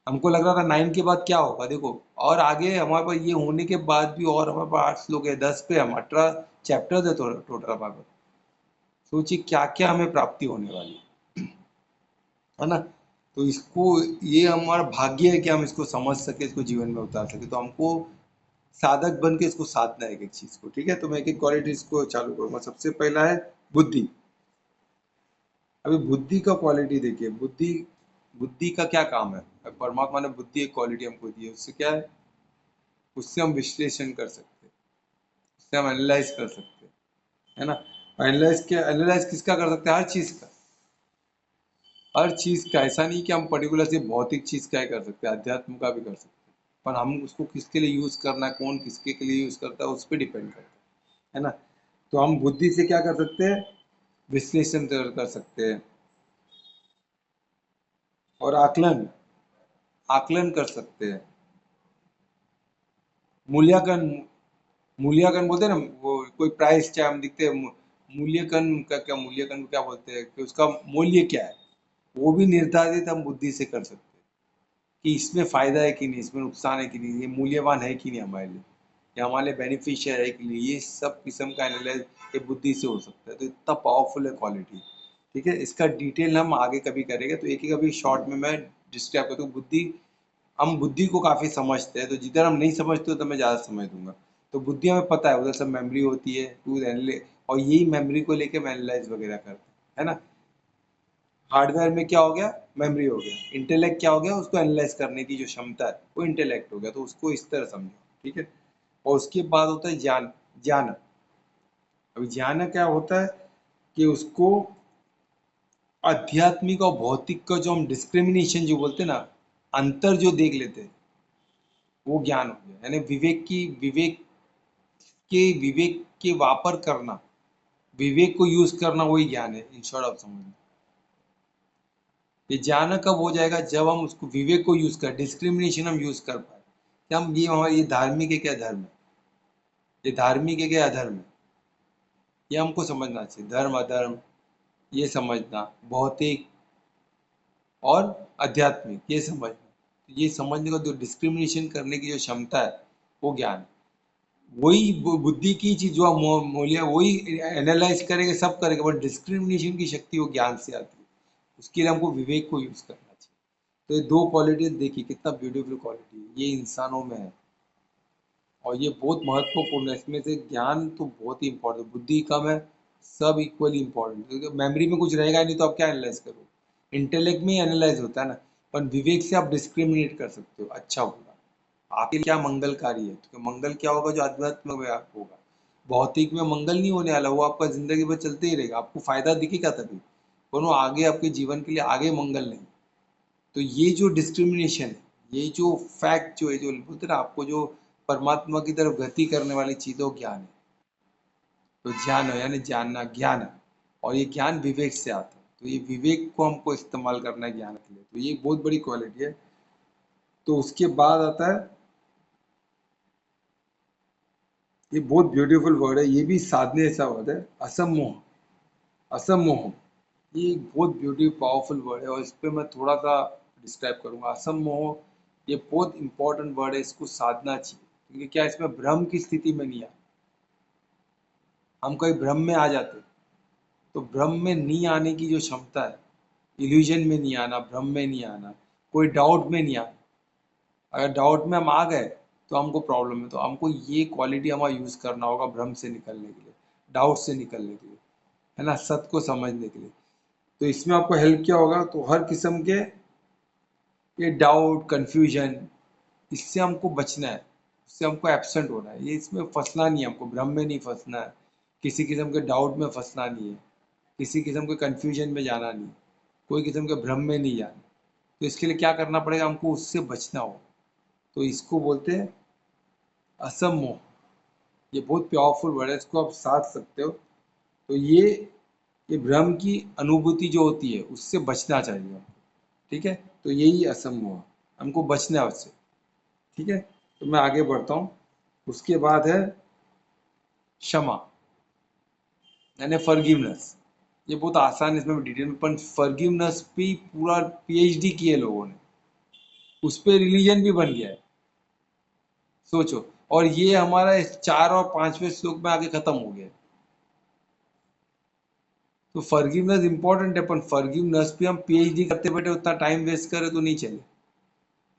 A: हमको लग रहा था 9 के बाद क्या होगा, देखो और आगे हमारे पास ये होने के बाद भी और हमारे पास 8 श्लोक है, 10 पे हम 18 चैप्टर है टोटल हमारे पास। सोचिए क्या क्या हमें प्राप्ति होने वाली है ना। तो इसको, ये हमारा भाग्य है कि हम इसको समझ सके, इसको जीवन में उतार सके। तो हमको साधक बन के इसको साधना है एक एक चीज को। ठीक है, तो मैं एक एक क्वालिटीज को चालू करूंगा। सबसे पहला है बुद्धि। अभी बुद्धि का क्वालिटी देखिए, बुद्धि, बुद्धि का क्या काम है? परमात्मा ने बुद्धि एक क्वालिटी हमको दी है, उससे क्या है? उससे हम विश्लेषण कर सकते हैं, उससे हम एनालाइज कर सकते हैं, है ना। एनालाइज किसका कर सकते हैं? हर चीज का, हर चीज का। ऐसा नहीं कि हम पर्टिकुलर से भौतिक चीज का ही कर सकते हैं, अध्यात्म का भी कर सकते हैं, पर हम उसको किसके लिए यूज करना है, कौन किसके के लिए यूज करता है, उस पर डिपेंड करता है ना। तो हम बुद्धि से क्या कर सकते हैं? विश्लेषण कर सकते हैं, और आकलन, आकलन कर सकते हैं, मूल्यांकन, मूल्यांकन बोलते हैं ना, वो कोई प्राइस चाहे हम दिखते हैं, मूल्यांकन का क्या, मूल्यांकन को क्या बोलते हैं कि उसका मूल्य क्या है, वो भी निर्धारित हम बुद्धि से कर सकते हैं कि इसमें फायदा है कि नहीं, इसमें नुकसान है कि नहीं, ये मूल्यवान है कि नहीं हमारे लिए, या हमारे लिए बेनिफिशियल है कि नहीं, ये सब किस्म का एनालाइज ये बुद्धि से हो सकता है। तो इतना पावरफुल है क्वालिटी। ठीक है, इसका डिटेल हम आगे कभी करेंगे, तो एक एक अभी शॉर्ट में मैं डिस्क्राइब करता हूँ। बुद्धि, हम बुद्धि को काफी समझते हैं, तो जिधर हम नहीं समझते हो तो मैं ज्यादा समझ दूंगा। तो बुद्धि हमें पता है, उधर सब मेमोरी होती है, टू एनालाइज, और यही मेमोरी को लेके हम एनालाइज वगैरह करते हैं, है ना। हार्डवेयर में क्या हो गया? मेमोरी हो गया। इंटेलेक्ट क्या हो गया? उसको एनालाइज करने की जो क्षमता है, वो इंटेलेक्ट हो गया। तो उसको इस तरह समझो। ठीक है, और उसके बाद होता है ज्ञान। ज्ञान, अभी ज्ञान क्या होता है कि उसको आध्यात्मिक और भौतिक का जो हम डिस्क्रिमिनेशन जो बोलते हैं ना, अंतर जो देख लेते हैं, वो ज्ञान हो गया। यानी विवेक के वापर करना, विवेक को यूज करना, वही ज्ञान है। इन शॉर्ट आप समझ, ये ज्ञान कब हो जाएगा? जब हम उसको विवेक को यूज कर, डिस्क्रिमिनेशन हम यूज कर पाए कि हम ये हमारे, ये धार्मिक है क्या धर्म है, ये धार्मिक है क्या अधर्म है, ये हमको समझना चाहिए। धर्म अधर्म ये समझना, भौतिक और आध्यात्मिक ये समझना, तो ये समझने का जो डिस्क्रिमिनेशन करने की जो क्षमता है, वो ज्ञान है। वही बुद्धि की चीज जो हम मूल्य, वही एनालाइज करेंगे, सब करेंगे, बट डिस्क्रिमिनेशन की शक्ति वो ज्ञान से आती है। उसके लिए हमको विवेक को यूज करना चाहिए। तो ये दो क्वालिटी देखिए, कितना ब्यूटीफुल क्वालिटी है, ये इंसानों में है, और ये बहुत महत्वपूर्ण है। इसमें से ज्ञान तो बहुत ही इंपॉर्टेंट, बुद्धि कम है, सब इक्वली इंपॉर्टेंट, क्योंकि मेमोरी में कुछ रहेगा नहीं तो आप क्या एनालाइज करोगे? इंटेलेक्ट में ही एनालाइज होता है ना। पर विवेक से आप डिस्क्रिमिनेट कर सकते हो, अच्छा बुरा, आपके लिए क्या मंगलकारी है। तो मंगल क्या होगा? जो अध्यात्म में आप होगा। भौतिक में मंगल नहीं होने वाला, वो आपका जिंदगी भर चलते ही रहेगा, आपको फायदा दिखेगा तभी, पर वो आगे आपके जीवन के लिए आगे मंगल नहीं। तो ये जो डिस्क्रिमिनेशन है, ये जो फैक्ट जो है, जो बोलते हैं ना आपको, जो परमात्मा की तरफ गति करने वाली चीजों ज्ञान है, तो ज्ञान है यानी जानना, ज्ञान है। और ये ज्ञान विवेक से आता है, तो ये विवेक को हमको इस्तेमाल करना है ज्ञान के लिए, तो ये बहुत बड़ी क्वालिटी है। तो उसके बाद आता है, ये बहुत ब्यूटीफुल वर्ड है, ये भी साधने ऐसा वर्ड है, असमोह। असमोह, ये एक बहुत ब्यूटीफुल पावरफुल वर्ड है, और इस पे मैं थोड़ा सा डिस्क्राइब करूंगा। असमोह ये बहुत इंपॉर्टेंट वर्ड है, इसको साधना चाहिए, क्योंकि क्या इसमें भ्रम की स्थिति में नहीं आ, हम कहीं भ्रम में आ जाते, तो भ्रम में नहीं आने की जो क्षमता है, इल्यूजन में नहीं आना, भ्रम में नहीं आना, कोई डाउट में नहीं आना। अगर डाउट में हम आ गए तो हमको प्रॉब्लम है, तो हमको ये क्वालिटी हमारा यूज करना होगा भ्रम से निकलने के लिए, डाउट से निकलने के लिए, है ना, सत्य को समझने के लिए। तो इसमें आपको हेल्प क्या होगा, तो हर किस्म के ये डाउट, कंफ्यूजन, इससे हमको बचना है, इससे हमको एब्सेंट होना है, ये इसमें फंसना नहीं है, हमको भ्रम में नहीं फंसना है, किसी किस्म के डाउट में फंसना नहीं है, किसी किस्म के कंफ्यूजन में जाना नहीं, कोई किस्म के भ्रम में नहीं जाना। तो इसके लिए क्या करना पड़ेगा, हमको उससे बचना हो। तो इसको बोलते हैं असमोह। ये बहुत पावरफुल वर्ड है, इसको आप साध सकते हो। तो ये भ्रम की अनुभूति जो होती है उससे बचना चाहिए हमको, ठीक है। तो यही असमोह, हमको बचना है उससे, ठीक है। तो मैं आगे बढ़ता हूँ। उसके बाद है क्षमा, यानी फॉरगिवनेस। ये बहुत आसान है, इसमें डिटेल में, पर फॉरगिवनेस पे पूरा पीएचडी किए लोगों ने, उस पे रिलीजन भी बन गया है, सोचो। और ये हमारा इस 4 और 5वें श्लोक में आगे खत्म हो गया है। तो फॉरगिवनेस इंपॉर्टेंट है, पर फॉरगिवनेस पे हम पीएचडी करते बैठे उतना टाइम वेस्ट करें तो नहीं चले।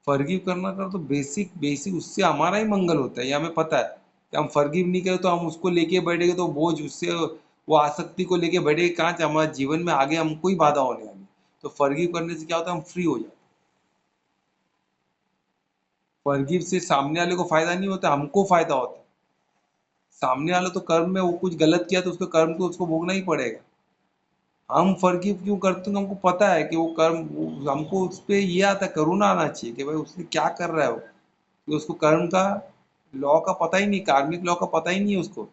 A: फॉरगिव करना का तो बेसिक बेसिक, उससे हमारा ही मंगल होता है, ये हमें पता है कि हम फॉरगिव नहीं करें तो हम उसको लेके बैठेंगे तो बोझ उससे, वो आसक्ति को लेके बैठेंगे कहाँ से, हमारे जीवन में आगे हमको ही बाधा होने वाली। तो फॉरगिव करने से क्या होता है, हम फ्री हो जाते हैं। फॉरगिव से सामने वाले को फायदा नहीं होता, हमको फायदा होता है। सामने वाला तो कर्म में वो कुछ गलत किया तो उसके कर्म को उसको भोगना ही पड़ेगा। हम फॉरगिव क्यों करते हैं, हमको पता है कि वो कर्म, हमको उस पर ये आता है, करुणा आना चाहिए कि भाई उसने क्या कर रहा है वो, कि उसको कर्म का लॉ का पता ही नहीं, कार्मिक लॉ का पता ही नहीं है उसको।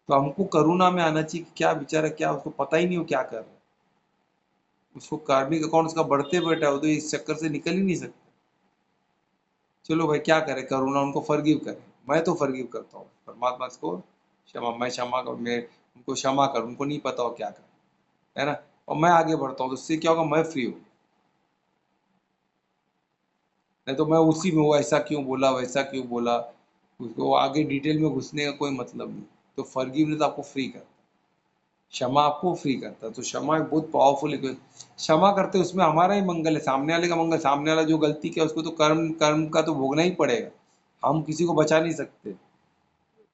A: तो हमको करुणा में आना चाहिए कि क्या बेचारा, क्या उसको पता ही नहीं हो क्या कर रहा है, उसको कार्मिक अकाउंट उसका बढ़ते बैठा है, वो तो इस चक्कर से निकल ही नहीं सकता। चलो भाई क्या करे, करुणा, उनको फॉरगिव करे। मैं तो फॉरगिव करता हूँ, परमात्मा को क्षमा, मैं क्षमा कर, मैं उनको क्षमा कर, उनको नहीं पता हो क्या कर, है ना। और मैं आगे बढ़ता हूँ, तो उससे क्या होगा, मैं फ्री हूँ। नहीं तो मैं उसी में, वो ऐसा क्यों बोला, वैसा क्यों बोला, उसको आगे डिटेल में घुसने का कोई मतलब नहीं। तो फॉरगिवनेस आपको फ्री करता है, क्षमा आपको फ्री करता है। तो क्षमा एक बहुत पावरफुल है, क्षमा करते हैं उसमें हमारा ही मंगल है, सामने वाले का मंगल। सामने वाला जो गलती किया उसको तो कर्म कर्म का तो भोगना ही पड़ेगा, हम किसी को बचा नहीं सकते।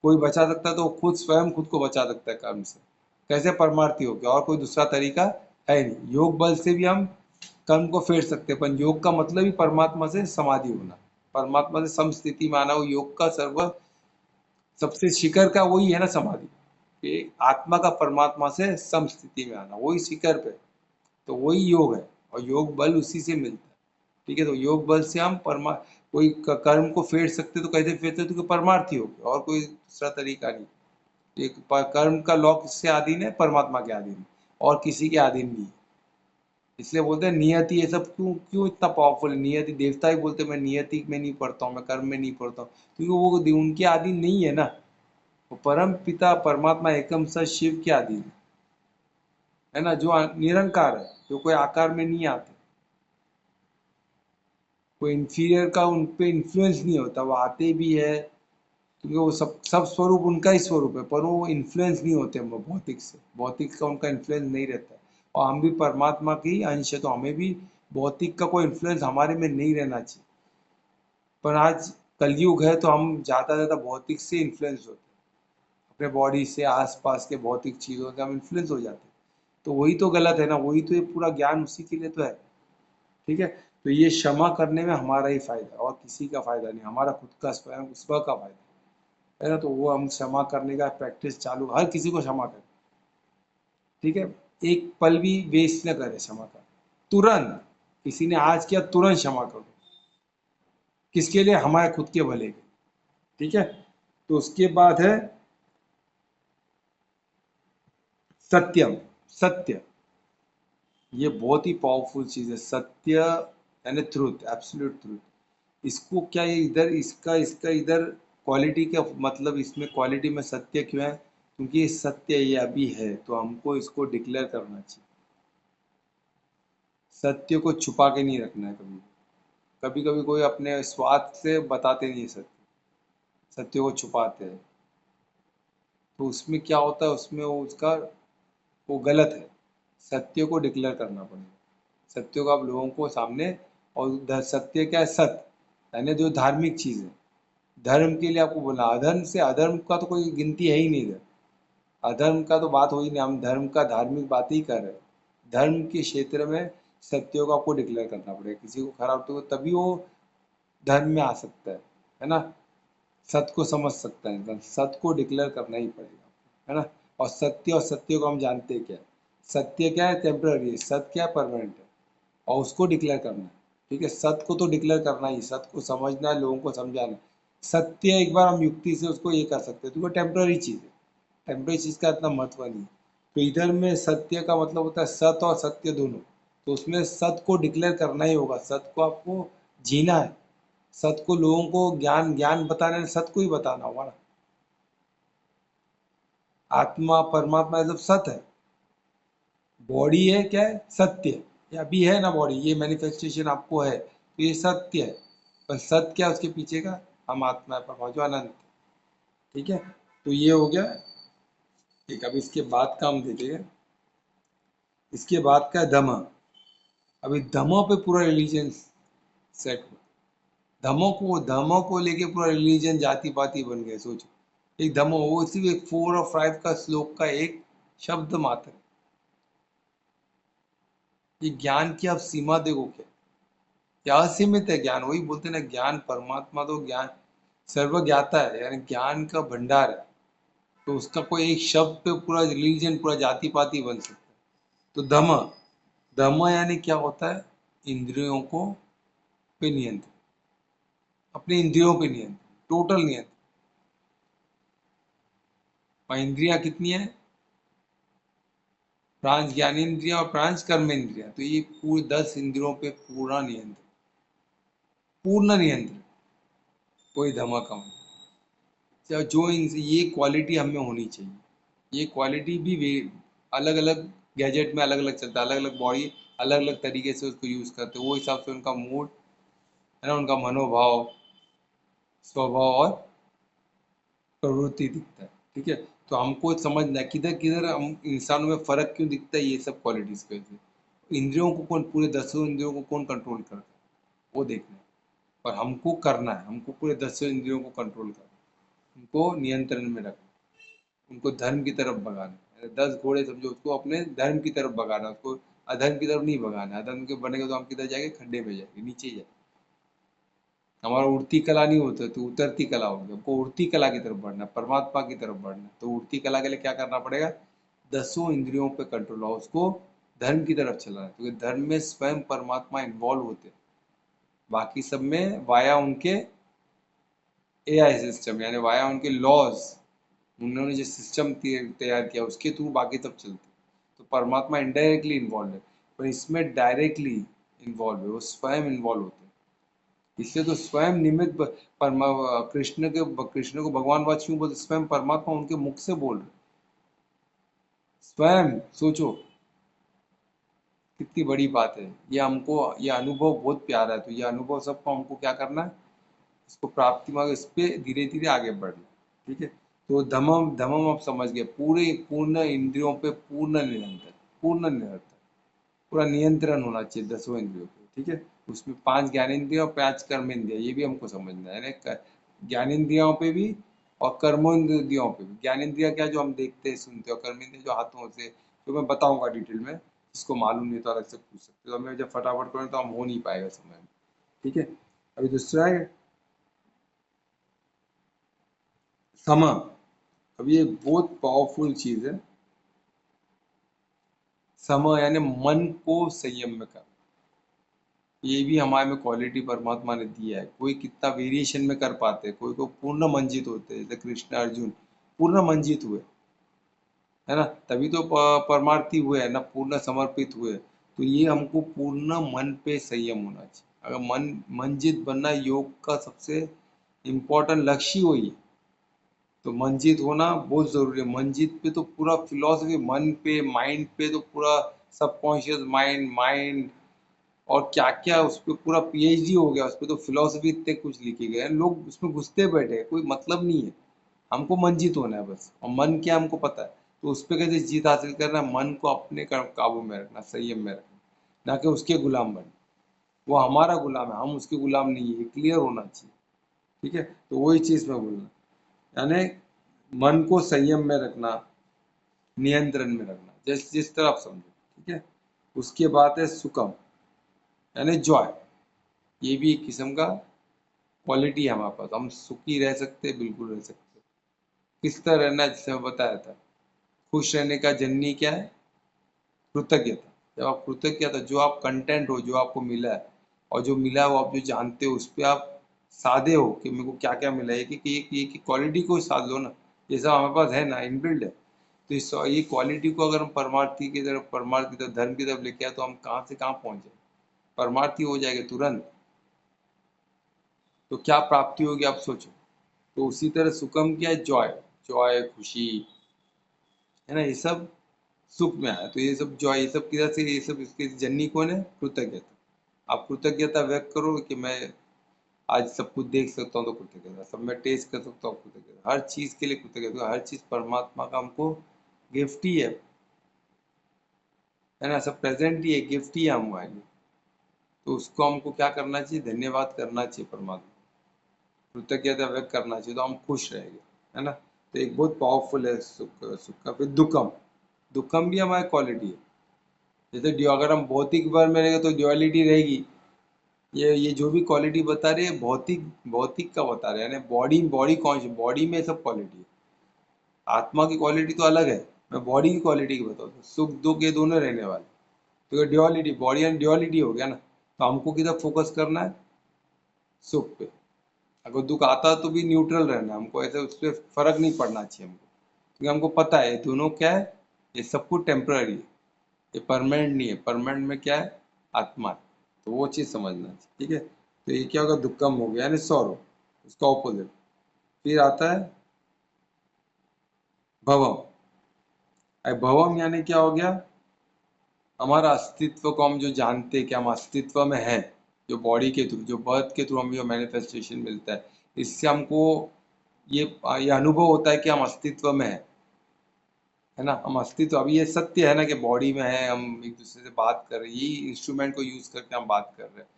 A: कोई बचा सकता है तो खुद स्वयं खुद को बचा सकता है कर्म से, कैसे, परमार्थी हो गया, और कोई दूसरा तरीका है नहीं। योग बल से भी हम कर्म को फेर सकते हैं, पर योग का मतलब ही परमात्मा से समाधि होना, परमात्मा से समस्थिति में आना, वो योग का सर्व सबसे शिखर का वही है ना समाधि, कि आत्मा का परमात्मा से समस्थिति में आना, वही शिखर पे, तो वही योग है। और योग बल उसी से मिलता है, ठीक है। तो योग बल से हम परमा, कोई कर्म को फेर सकते, तो कैसे फेरते, तो परमार्थी हो गया, और कोई दूसरा तरीका नहीं। एक कर्म का लॉ किससे अधीन है, परमात्मा के अधीन, और किसी के अधीन नहीं। इसलिए बोलते हैं नियति, ये सब क्यों क्यों इतना पावरफुल है, नियति, देवता ही बोलते हैं मैं नियति में नहीं पढ़ता हूँ, मैं कर्म में नहीं पढ़ता हूँ, क्योंकि वो उनके अधीन नहीं है ना। वो परम पिता परमात्मा एकम सच शिव के अधीन है ना, जो निरंकार है, जो कोई आकार में नहीं आते, कोई इंफीरियर का उन पे इन्फ्लुएंस नहीं होता, वो आते भी है, क्योंकि वो सब सब स्वरूप उनका ही स्वरूप है, पर वो इन्फ्लुएंस नहीं होते भौतिक से, भौतिक का उनका इन्फ्लुएंस नहीं रहता है। और हम भी परमात्मा की ही अंश है, तो हमें भी भौतिक का कोई इन्फ्लुएंस हमारे में नहीं रहना चाहिए। पर आज कलयुग है, तो हम ज़्यादा से ज़्यादा भौतिक से इन्फ्लुएंस होते हैं, अपने बॉडी से, आसपास के भौतिक चीज़ों से हम इन्फ्लुएंस हो जाते हैं। तो वही तो गलत है ना, वही तो, ये पूरा ज्ञान उसी के लिए तो है, ठीक है। तो ये क्षमा करने में हमारा ही फायदा है, और किसी का फायदा नहीं, हमारा खुद का स्वयं स्व का फायदा है ना। तो वो हम क्षमा करने का प्रैक्टिस चालू, हर किसी को क्षमा करें, ठीक है। एक पल भी वेस्ट न करें क्षमा कर, तुरंत, किसी ने आज किया तुरंत क्षमा करो। किसके लिए? हमारे खुद के भले के। ठीक है। तो उसके बाद है सत्यम, सत्य। ये बहुत ही पावरफुल चीज है सत्य, यानी ट्रूथ, एब्सोल्यूट ट्रूथ। इसको क्या ये इधर इसका इसका इधर क्वालिटी का मतलब, इसमें क्वालिटी में सत्य क्यों है? क्योंकि ये सत्य ये अभी है, तो हमको इसको डिक्लेयर करना चाहिए। सत्य को छुपा के नहीं रखना है कभी। कभी कभी कोई अपने स्वार्थ से बताते नहीं है सत्य, सत्य को छुपाते हैं। तो उसमें क्या होता है, उसमें वो उसका वो गलत है। सत्य को डिक्लेयर करना पड़ेगा। सत्य को आप लोगों को सामने, और सत्य क्या है? सत्य यानी जो धार्मिक चीज है। धर्म के लिए आपको बोला, अधर्म से, अधर्म का तो कोई गिनती है ही नहीं इधर। अधर्म का तो बात हो ही नहीं, हम धर्म का धार्मिक बात ही कर रहे हैं। धर्म के क्षेत्र में सत्य को आपको डिक्लेयर करना पड़ेगा। किसी को खराब तो तभी वो धर्म में आ सकता है ना। सत्य को समझ सकता है इंसान, सत्य को डिक्लेयर करना ही पड़ेगा, है ना। और सत्य को हम जानते हैं क्या है? सत्य क्या है? टेम्पररी है। सत्य क्या है? परमानेंट है। और उसको डिक्लेयर करना है। ठीक है, सत्य को तो डिक्लेयर करना ही, सत्य को समझना है, लोगों को समझाना है। सत्य एक बार हम युक्ति से उसको ये कर सकते हैं, तो वो टेम्पररी चीज है। टेम्पररी चीज का इतना महत्व नहीं। तो इधर में सत्य का मतलब होता है सत्य और सत्य दोनों। तो उसमें सत्य को डिक्लेयर करना ही होगा, सत्य को आपको जीना है। सत्य को लोगों को ज्ञान ज्ञान बताना है, सत्य को ही बताना होगा ना। आत्मा परमात्मा ये सब सत्य है। बॉडी है क्या है? सत्य। ये अभी है ना बॉडी, ये मैनिफेस्टेशन आपको है, तो ये सत्य है। पर सत्य क्या है उसके पीछे का? हम आत्मा है, परमात्मा जो अनंत। ठीक है। तो ये हो गया। ठीक, अब इसके बाद का हम देखेंगे। इसके बाद का है धम्म। अभी धम्मों पे पूरा रिलीजन सेट हुआ। धर्मों को लेके पूरा रिलीजन जाति पाति बन गए, सोचो। एक धर्मो वो सिर्फ एक 4 और 5 का श्लोक का एक शब्द मात्र है। ये ज्ञान की आप सीमा देखो क्या, क्या असीमित है ज्ञान। वही बोलते हैं ना, ज्ञान परमात्मा तो ज्ञान सर्वज्ञाता है, यानी ज्ञान का भंडार है। तो उसका कोई एक शब्द पे पूरा रिलीजन, पूरा जाति पाति बन सकता है। तो धम्म, धम्म यानी क्या होता है? इंद्रियों को पे नियंत्रण, अपने इंद्रियों पे नियंत्रण, टोटल नियंत्रण। और इंद्रियां कितनी है? प्रांच ज्ञानेन्द्रिया और प्रांच कर्मेंद्रिया, तो ये पूरे 10 इंद्रियों पे पूरा नियंत्रण, पूर्ण नियंत्रण। कोई धमाका जो ये क्वालिटी हमें होनी चाहिए। ये क्वालिटी भी अलग अलग गैजेट में अलग अलग चलता है, अलग अलग बॉडी अलग अलग तरीके से उसको यूज करते हैं, वो हिसाब से उनका मूड, है ना, उनका मनोभाव, स्वभाव और प्रवृत्ति दिखता है। ठीक है। तो हमको समझना है किधर किधर हम इंसानों में फर्क क्यों दिखता है, ये सब क्वालिटीज की वजह से। इंद्रियों को कौन, पूरे 10 इंद्रियों को कौन कंट्रोल करता है, वो देखना है। और हमको करना है, हमको पूरे 10 इंद्रियों को कंट्रोल करना है, उनको नियंत्रण में रखना, उनको धर्म की तरफ भगाना है। 10 घोड़े समझो, उसको अपने धर्म की तरफ भगाना, उसको अधर्म की तरफ नहीं भगाना। अधर्म के बनेगा तो हम किधर जाएंगे? खड्डे में जाएंगे, नीचे जाएंगे। हमारा उड़ती कला नहीं होता तो उतरती कला होगी। हमको उड़ती कला की तरफ बढ़ना है, परमात्मा की तरफ बढ़ना है। तो उड़ती कला के लिए क्या करना पड़ेगा? 10 इंद्रियों पे कंट्रोल हो, उसको धर्म की तरफ चलाना है, क्योंकि धर्म में स्वयं परमात्मा इन्वॉल्व होते हैं। बाकी सब में वाया उनके एआई सिस्टम, यानी वाया उनके लॉज, उन्होंने जो सिस्टम तैयार किया उसके थ्रू बाकी सब चलते। तो परमात्मा इनडायरेक्टली इन्वॉल्व है, पर इसमें डायरेक्टली इन्वॉल्व है, वो स्वयं इन्वॉल्व होते हैं। इसलिए तो स्वयं निमित्त कृष्ण को भगवान बात क्यों बोलते? स्वयं परमात्मा उनके मुख से बोल रहे, स्वयं सोचो कितनी बड़ी बात है। ये हमको ये अनुभव बहुत प्यारा है, तो ये अनुभव सबको हमको क्या करना है? इसको प्राप्ति मार्ग, इस पे धीरे धीरे आगे बढ़ना। ठीक है। तो धमम धमम आप समझ गए, पूरे पूर्ण इंद्रियों पे पूर्ण नियंत्रण, पूर्ण नियंत्रण, पूरा नियंत्रण होना चाहिए 10 इंद्रियों पे। ठीक है। उसमें 5 ज्ञानेंद्रिय और 5 कर्मेंद्रिय, ये भी हमको समझना है ना। ज्ञानेंद्रियों पे भी और कर्मेंद्रियों पे भी। ज्ञानेंद्रिय क्या, जो हम देखते हैं सुनते हैं, और कर्मेंद्रिय जो हाथों से, जो मैं बताऊंगा डिटेल में, जिसको मालूम नहीं तो अलग से पूछ सकते हो। तो मैं जब फटाफट करूँ तो हम हो नहीं पाएगा समय में। ठीक है। अभी दूसरा है समा। अब ये बहुत पावरफुल चीज है। समा यानी मन को संयम में करना। ये भी हमारे में क्वालिटी परमात्मा ने दिया है। कोई कितना वेरिएशन में कर पाते हैं, कोई को पूर्ण मंजित होते हैं, जैसे कृष्ण अर्जुन पूर्ण मंजित हुए, है ना, तभी तो परमार्थी हुए है ना, पूर्ण समर्पित हुए। तो ये हमको पूर्ण मन पे संयम होना चाहिए। अगर मन मंजित बनना योग का सबसे इम्पोर्टेंट लक्ष्य ही वही है। तो मंजित होना बहुत जरूरी है। मंजित पे तो पूरा फिलॉसफी, मन पे माइंड पे तो पूरा सबकॉन्शियस माइंड माइंड और क्या क्या उस पर पूरा पीएचडी हो गया। उस पर तो फिलॉसफी इतने कुछ लिखे गए हैं, लोग उसमें घुसते बैठे हैं, कोई मतलब नहीं है। हमको मंजित होना है बस, और मन क्या हमको पता है। तो उस पर कैसे जीत हासिल करना है, मन को अपने काबू में रखना, संयम में रखना, ना कि उसके गुलाम बनना। वो हमारा गुलाम है, हम उसके गुलाम नहीं है, क्लियर होना चाहिए। ठीक है, तो वही चीज मैं बोलना, यानी मन को संयम में रखना, नियंत्रण में रखना, जिस जिस तरह आप समझो। ठीक है, उसके बाद है सुकम, यानी जॉय। ये भी एक किस्म का क्वालिटी है हमारे पास, हम सुखी रह सकते हैं, बिल्कुल रह सकते हैं। किस तरह रहना है, जैसे मैं बताया था, खुश रहने का जननी क्या है, कृतज्ञता। जब आप कृतज्ञता, जो आप कंटेंट हो, जो आपको मिला है, और जो मिला है वो आप जो जानते हो, उस पर आप साधे हो कि मेरे को क्या क्या मिला है, कि क्वालिटी को साध लो ना। ये सब हमारे पास है ना, इनबिल्ड है। तो इस ये क्वालिटी को अगर हम परमार्थी की तरफ, परमार्थ की तरफ, धर्म की तरफ लेके आए, तो हम कहाँ से कहाँ पहुंच जाए, परमार्थी हो जाएंगे तुरंत। तो क्या प्राप्ति होगी आप सोचो। तो उसी तरह सुखम क्या है, जॉय। जॉय खुशी, है ना, ये सब सुख में आया। तो ये सब जॉय, ये सब किधर से, ये सब इसके जननी कौन है, कृतज्ञता। आप कृतज्ञता व्यक्त करो कि मैं आज सब कुछ देख सकता हूँ, तो कृतज्ञता, सब मैं टेस्ट कर सकता हूँ, कृतज्ञता, हर चीज के लिए कृतज्ञता। हर चीज परमात्मा का हमको गिफ्ट ही है ना, सब प्रेजेंट ही है, गिफ्ट ही है हमारे लिए। तो उसको हमको क्या करना चाहिए, धन्यवाद करना चाहिए परमात्मा, कृतज्ञता व्यक्त करना चाहिए, तो हम खुश रहेंगे, है ना। तो एक बहुत पावरफुल है सुख। सुख का फिर दुखम, दुखम भी हमारी क्वालिटी है। जैसे अगर हम भौतिक वर्ल्ड में रहेंगे तो ड्युअलिटी रहेगी। ये जो भी क्वालिटी बता रहे हैं, भौतिक भौतिक का बता रहे हैं, यानी बॉडी बॉडी कौन, बॉडी में सब क्वालिटी है। आत्मा की क्वालिटी तो अलग है। मैं बॉडी की क्वालिटी की बताऊँ तो सुख दुख ये दोनों रहने वाले। तो ये ड्युअलिटी, बॉडी एंड ड्युअलिटी हो गया ना। तो हमको किधर फोकस करना है, सुख पे। अगर दुख आता है तो भी न्यूट्रल रहना है हमको, ऐसे उस पर फर्क नहीं पड़ना चाहिए हमको, क्योंकि हमको पता है ये दोनों क्या है, ये सब कुछ टेम्पररी है, ये परमानेंट नहीं है। परमानेंट में क्या है, आत्मा है। तो वो चीज़ समझना चाहिए। ठीक है, तो ये क्या होगा, दुक्कम हो गया यानी सौरव, उसका ऑपोजिट। फिर आता है भवम। अब भवम यानी क्या हो गया, हमारा अस्तित्व को हम जो जानते हैं कि हम अस्तित्व में है, जो बॉडी के थ्रू, जो बर्थ के थ्रू हमें जो मैनिफेस्टेशन मिलता है, इससे हमको ये ये अनुभव होता है कि हम अस्तित्व में है ना, हम अस्तित्व। अभी ये सत्य है ना कि बॉडी में है, हम एक दूसरे से बात कर रहे हैं, यही इंस्ट्रूमेंट को यूज करके हम बात कर रहे हैं।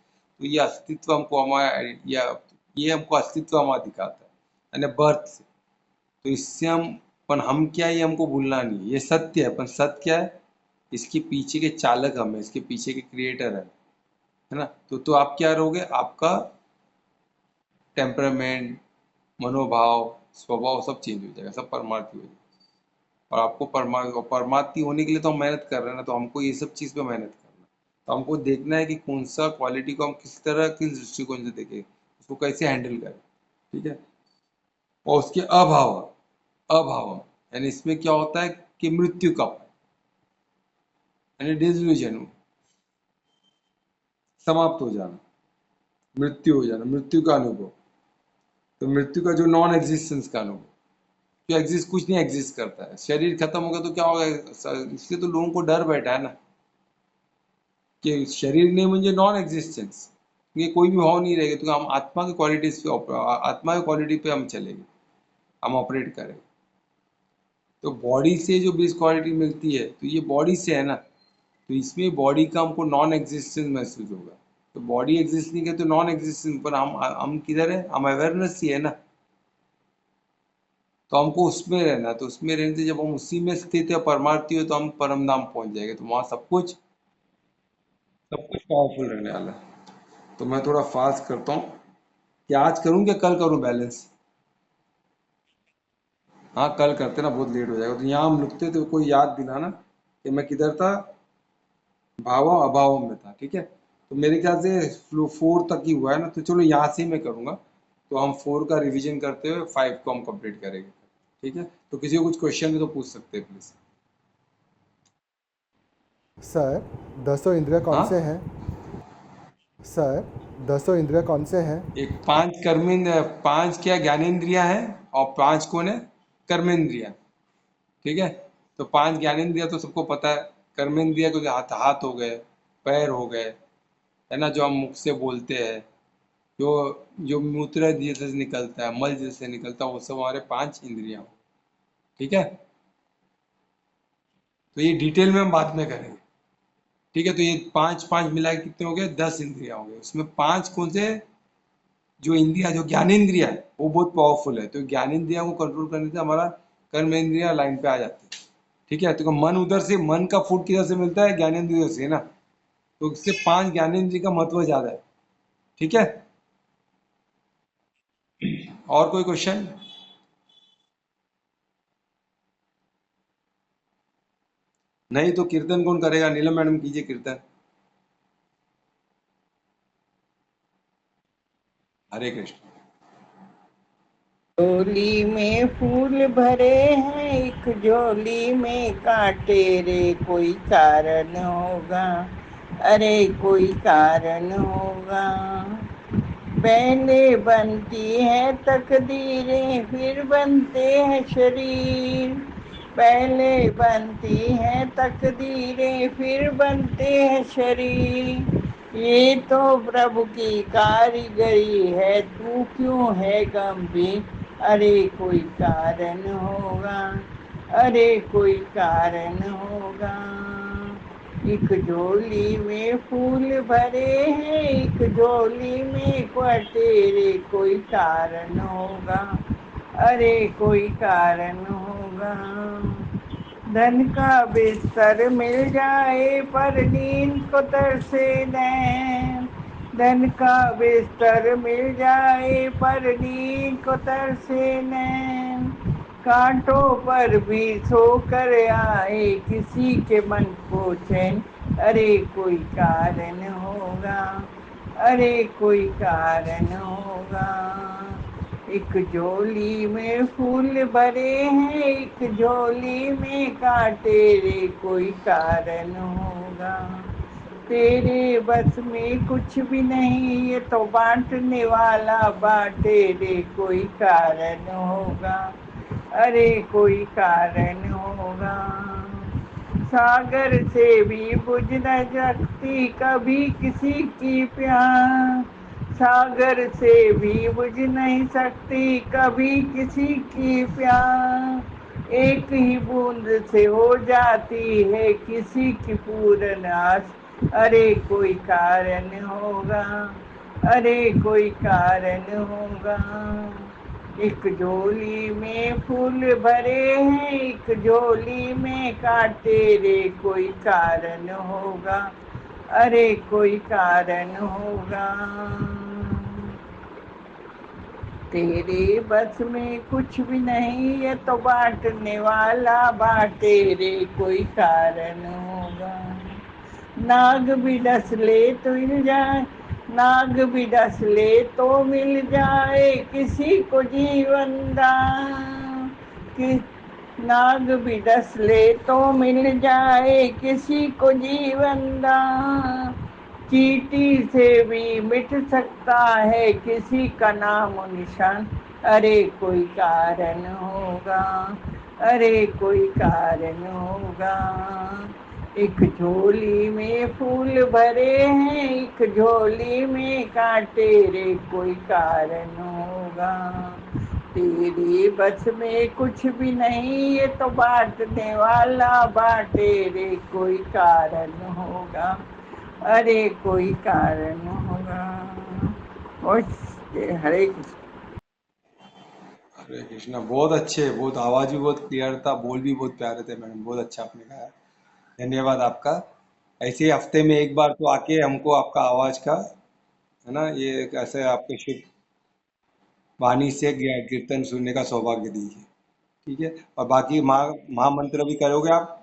A: तो ये अस्तित्व हमको हमारा ये हमको अस्तित्व हमारा दिखाता है, यानी बर्थ से। तो इससे हम, पर हम क्या है, ये हमको भूलना नहीं है, ये सत्य है। पर सत्य क्या है, इसके पीछे के चालक हम है, इसके पीछे के क्रिएटर है ना। तो आप क्या रहोगे, आपका टेम्परामेंट, मनोभाव, स्वभाव सब चेंज हो जाएगा, सब परमार्थी हो जाएगा। और आपको परमार्थी होने के लिए तो हम मेहनत कर रहे हैं ना, तो हमको ये सब चीज़ पे मेहनत करना है। तो हमको देखना है कि कौन सा क्वालिटी को हम किस तरह, किस दृष्टिकोण से देखें, उसको कैसे हैंडल करें। ठीक है, और उसके अभाव, अभाव यानी इसमें क्या होता है कि मृत्यु का भय, यानी डिsillusion, समाप्त हो जाना, मृत्यु हो जाना, मृत्यु का अनुभव। तो मृत्यु का जो नॉन एग्जिस्टेंस का अनुभव, जो एग्जिस्ट, कुछ नहीं एग्जिस्ट करता है, शरीर खत्म हो गया तो क्या होगा। इसलिए तो लोगों को डर बैठा है ना कि शरीर नहीं, मुझे नॉन एग्जिस्टेंस, ये कोई भी भाव नहीं रहेगा। तो हम आत्मा की क्वालिटीज पे, आत्मा की क्वालिटी पे हम चलेंगे, हम ऑपरेट करेंगे। तो बॉडी से जो बेस क्वालिटी मिलती है, तो ये बॉडी से है ना, तो इसमें बॉडी का हमको नॉन एग्जिस्टेंस महसूस होगा। तो बॉडी एग्जिस्ट नहीं करे तो नॉन एग्जिस्टेंस, पर हम किधर है, हम अवेयरनेस ही है ना। तो हमको उसमें रहना है। तो उसमें रहने से जब हम उसी में स्थित है, परमार्थी हो, तो हम परम धाम पहुंच जाएंगे। तो वहाँ सब कुछ पावरफुल रहने वाला है। तो मैं थोड़ा फास्ट करता हूँ, कि आज करूँ क्या कल करूँ बैलेंस। हाँ कल करते ना, बहुत लेट हो जाएगा। तो यहाँ हम रुकते, तो कोई याद दिलाना कि मैं किधर था, भाव अभाव में था। ठीक है। तो मेरे ख्याल से 4 तक ही हुआ है ना, तो चलो यहाँ से ही मैं करूँगा। तो हम 4 का रिवीजन करते हुए 5 को हम कंप्लीट करेंगे। ठीक है, तो किसी को कुछ क्वेश्चन है तो पूछ सकते हैं प्लीज।
B: सर, दसों इंद्रिय कौन से
A: हाँ,
B: हैं? सर, दसों इंद्रिय कौन से हैं?
A: एक 5 कर्मेंद्र, 5 क्या ज्ञानेंद्रिया है, और 5 कौन है, कर्मेंद्रिया। ठीक है, तो 5 ज्ञानेंद्रिया तो सबको पता है। कर्मेंद्रिया को हाथ हाथ हो गए, पैर हो गए, है ना, जो हम मुख से बोलते हैं, जो जो मूत्र जैसे निकलता है, मल जैसे निकलता है, वो सब हमारे 5 इंद्रियां। ठीक है, तो ये डिटेल में हम बाद में करेंगे। ठीक है, तो ये 5 5 मिला के कितने हो गए, 10 इंद्रियां हो गए। उसमें 5 कौन से, जो इंद्रिया, जो ज्ञानेंद्रिया है वो बहुत पावरफुल है, तो ज्ञानेंद्रिया को कंट्रोल करने से हमारा कर्म इंद्रिया लाइन पे आ जाती है। ठीक है, तो मन उधर से, मन का फूड किधर से मिलता है, ज्ञानेंद्रियों से ना। तो इससे 5 ज्ञानेंद्रिय का महत्व ज्यादा है। ठीक है, और कोई क्वेश्चन? नहीं तो कीर्तन कौन करेगा, नीलम मैडम कीजिए कीर्तन। हरे कृष्ण।
C: झोली में फूल भरे हैं, एक झोली में कांटे रे, कोई कारण होगा, अरे कोई कारण होगा। पहले बनती है तकदीरें, फिर बनते हैं शरीर। पहले बनती है तकदीरें, फिर बनते हैं शरीर। ये तो प्रभु की कारीगरी है, तू क्यों है गंभीर, अरे कोई कारण होगा, अरे कोई कारण होगा। एक झोली में फूल भरे हैं, एक झोली में क्वाटेरे, कोई कारण होगा, अरे कोई कारण होगा। धन का बिस्तर मिल जाए पर नींद को तरसे नैन, धन का बिस्तर मिल जाए पर नींद को तरसे नैन। कांटों पर भी सोकर आए किसी के मन को चैन, अरे कोई कारण होगा, अरे कोई कारण होगा। एक झोली में फूल भरे हैं, एक झोली में कांटे रे, कोई कारण होगा। तेरे बस में कुछ भी नहीं, ये तो बांटने वाला बांटे रे, कोई कारण होगा, अरे कोई कारण होगा। सागर से भी बुझ न सकती कभी किसी की प्यास, सागर से भी बुझ नहीं सकती कभी किसी की प्यास। एक ही बूंद से हो जाती है किसी की पूर्ण आस, अरे कोई कारण होगा, अरे कोई कारण होगा। एक झोली में फूल भरे हैं, एक झोली में कांटे रे, कोई कारण होगा, अरे कोई कारण होगा। तेरे बस में कुछ भी नहीं, ये तो बांटने वाला बांटे रे, कोई कारण होगा। नाग भी डस ले तो मिल जाए, नाग भी डस ले तो मिल जाए किसी को जीवन दान। कि नाग भी डस ले तो मिल जाए किसी को जीवन दान। चींटी से भी मिट सकता है किसी का नाम निशान, अरे कोई कारण होगा, अरे कोई कारण होगा। एक झोली में फूल भरे हैं, एक झोली में कांटे रे, कोई कारण होगा। तेरी बस में कुछ भी नहीं, ये तो बांटने वाला बांटे रे, कोई कारण होगा, अरे कोई कारण होगा। और हरे कृष्ण।
A: हरे कृष्णा, बहुत अच्छे, बहुत आवाज भी बहुत क्लियर था, बोल भी बहुत प्यारे थे मैडम, बहुत अच्छा आपने गाया। धन्यवाद आपका। ऐसे ही हफ्ते में एक बार तो आके हमको आपका आवाज का, है ना, ये एक ऐसे आपके शुभ वाणी से कीर्तन सुनने का सौभाग्य दीजिए। ठीक है, और बाकी महामंत्र भी करोगे आप?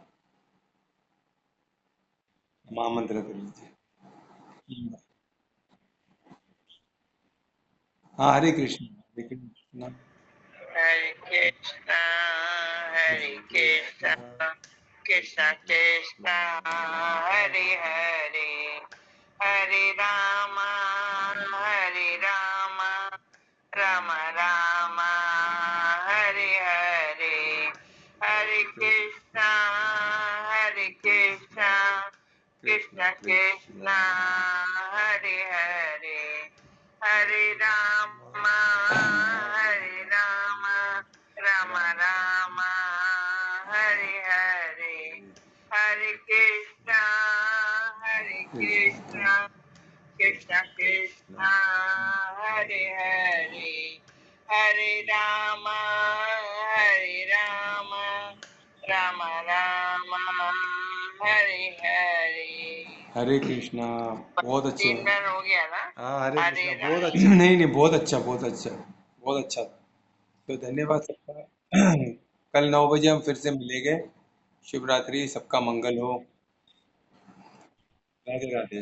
A: महामंत्र कर लीजिए। हाँ, हरे कृष्ण, हरे Krishna,
C: Hare Krishna, Hare Krishna, Krishna Krishna, Hare Hare, Hare Rama, Hare Rama, Rama Rama, Hare Hare, Hare Krishna, Hare Krishna, Krishna Krishna, Hare Hare, Hare Rama, Hare Rama, Rama Rama, Hare Hare, Hare Krishna, Hare Krishna, Krishna Krishna, Hare Hare, Hare Rama, Hare Rama, Rama Rama, Hare Hare.
A: हरे कृष्णा। बहुत अच्छे।
C: 3 रन हो गया ना?
A: हाँ, हरे
C: हरे
A: कृष्णा,
C: राम।
A: बहुत अच्छा। नहीं नहीं, बहुत अच्छा, बहुत अच्छा, बहुत अच्छा। तो धन्यवाद सबका। कल 9 बजे हम फिर से मिलेंगे। शुभ रात्रि, सबका मंगल हो। राधे राधे।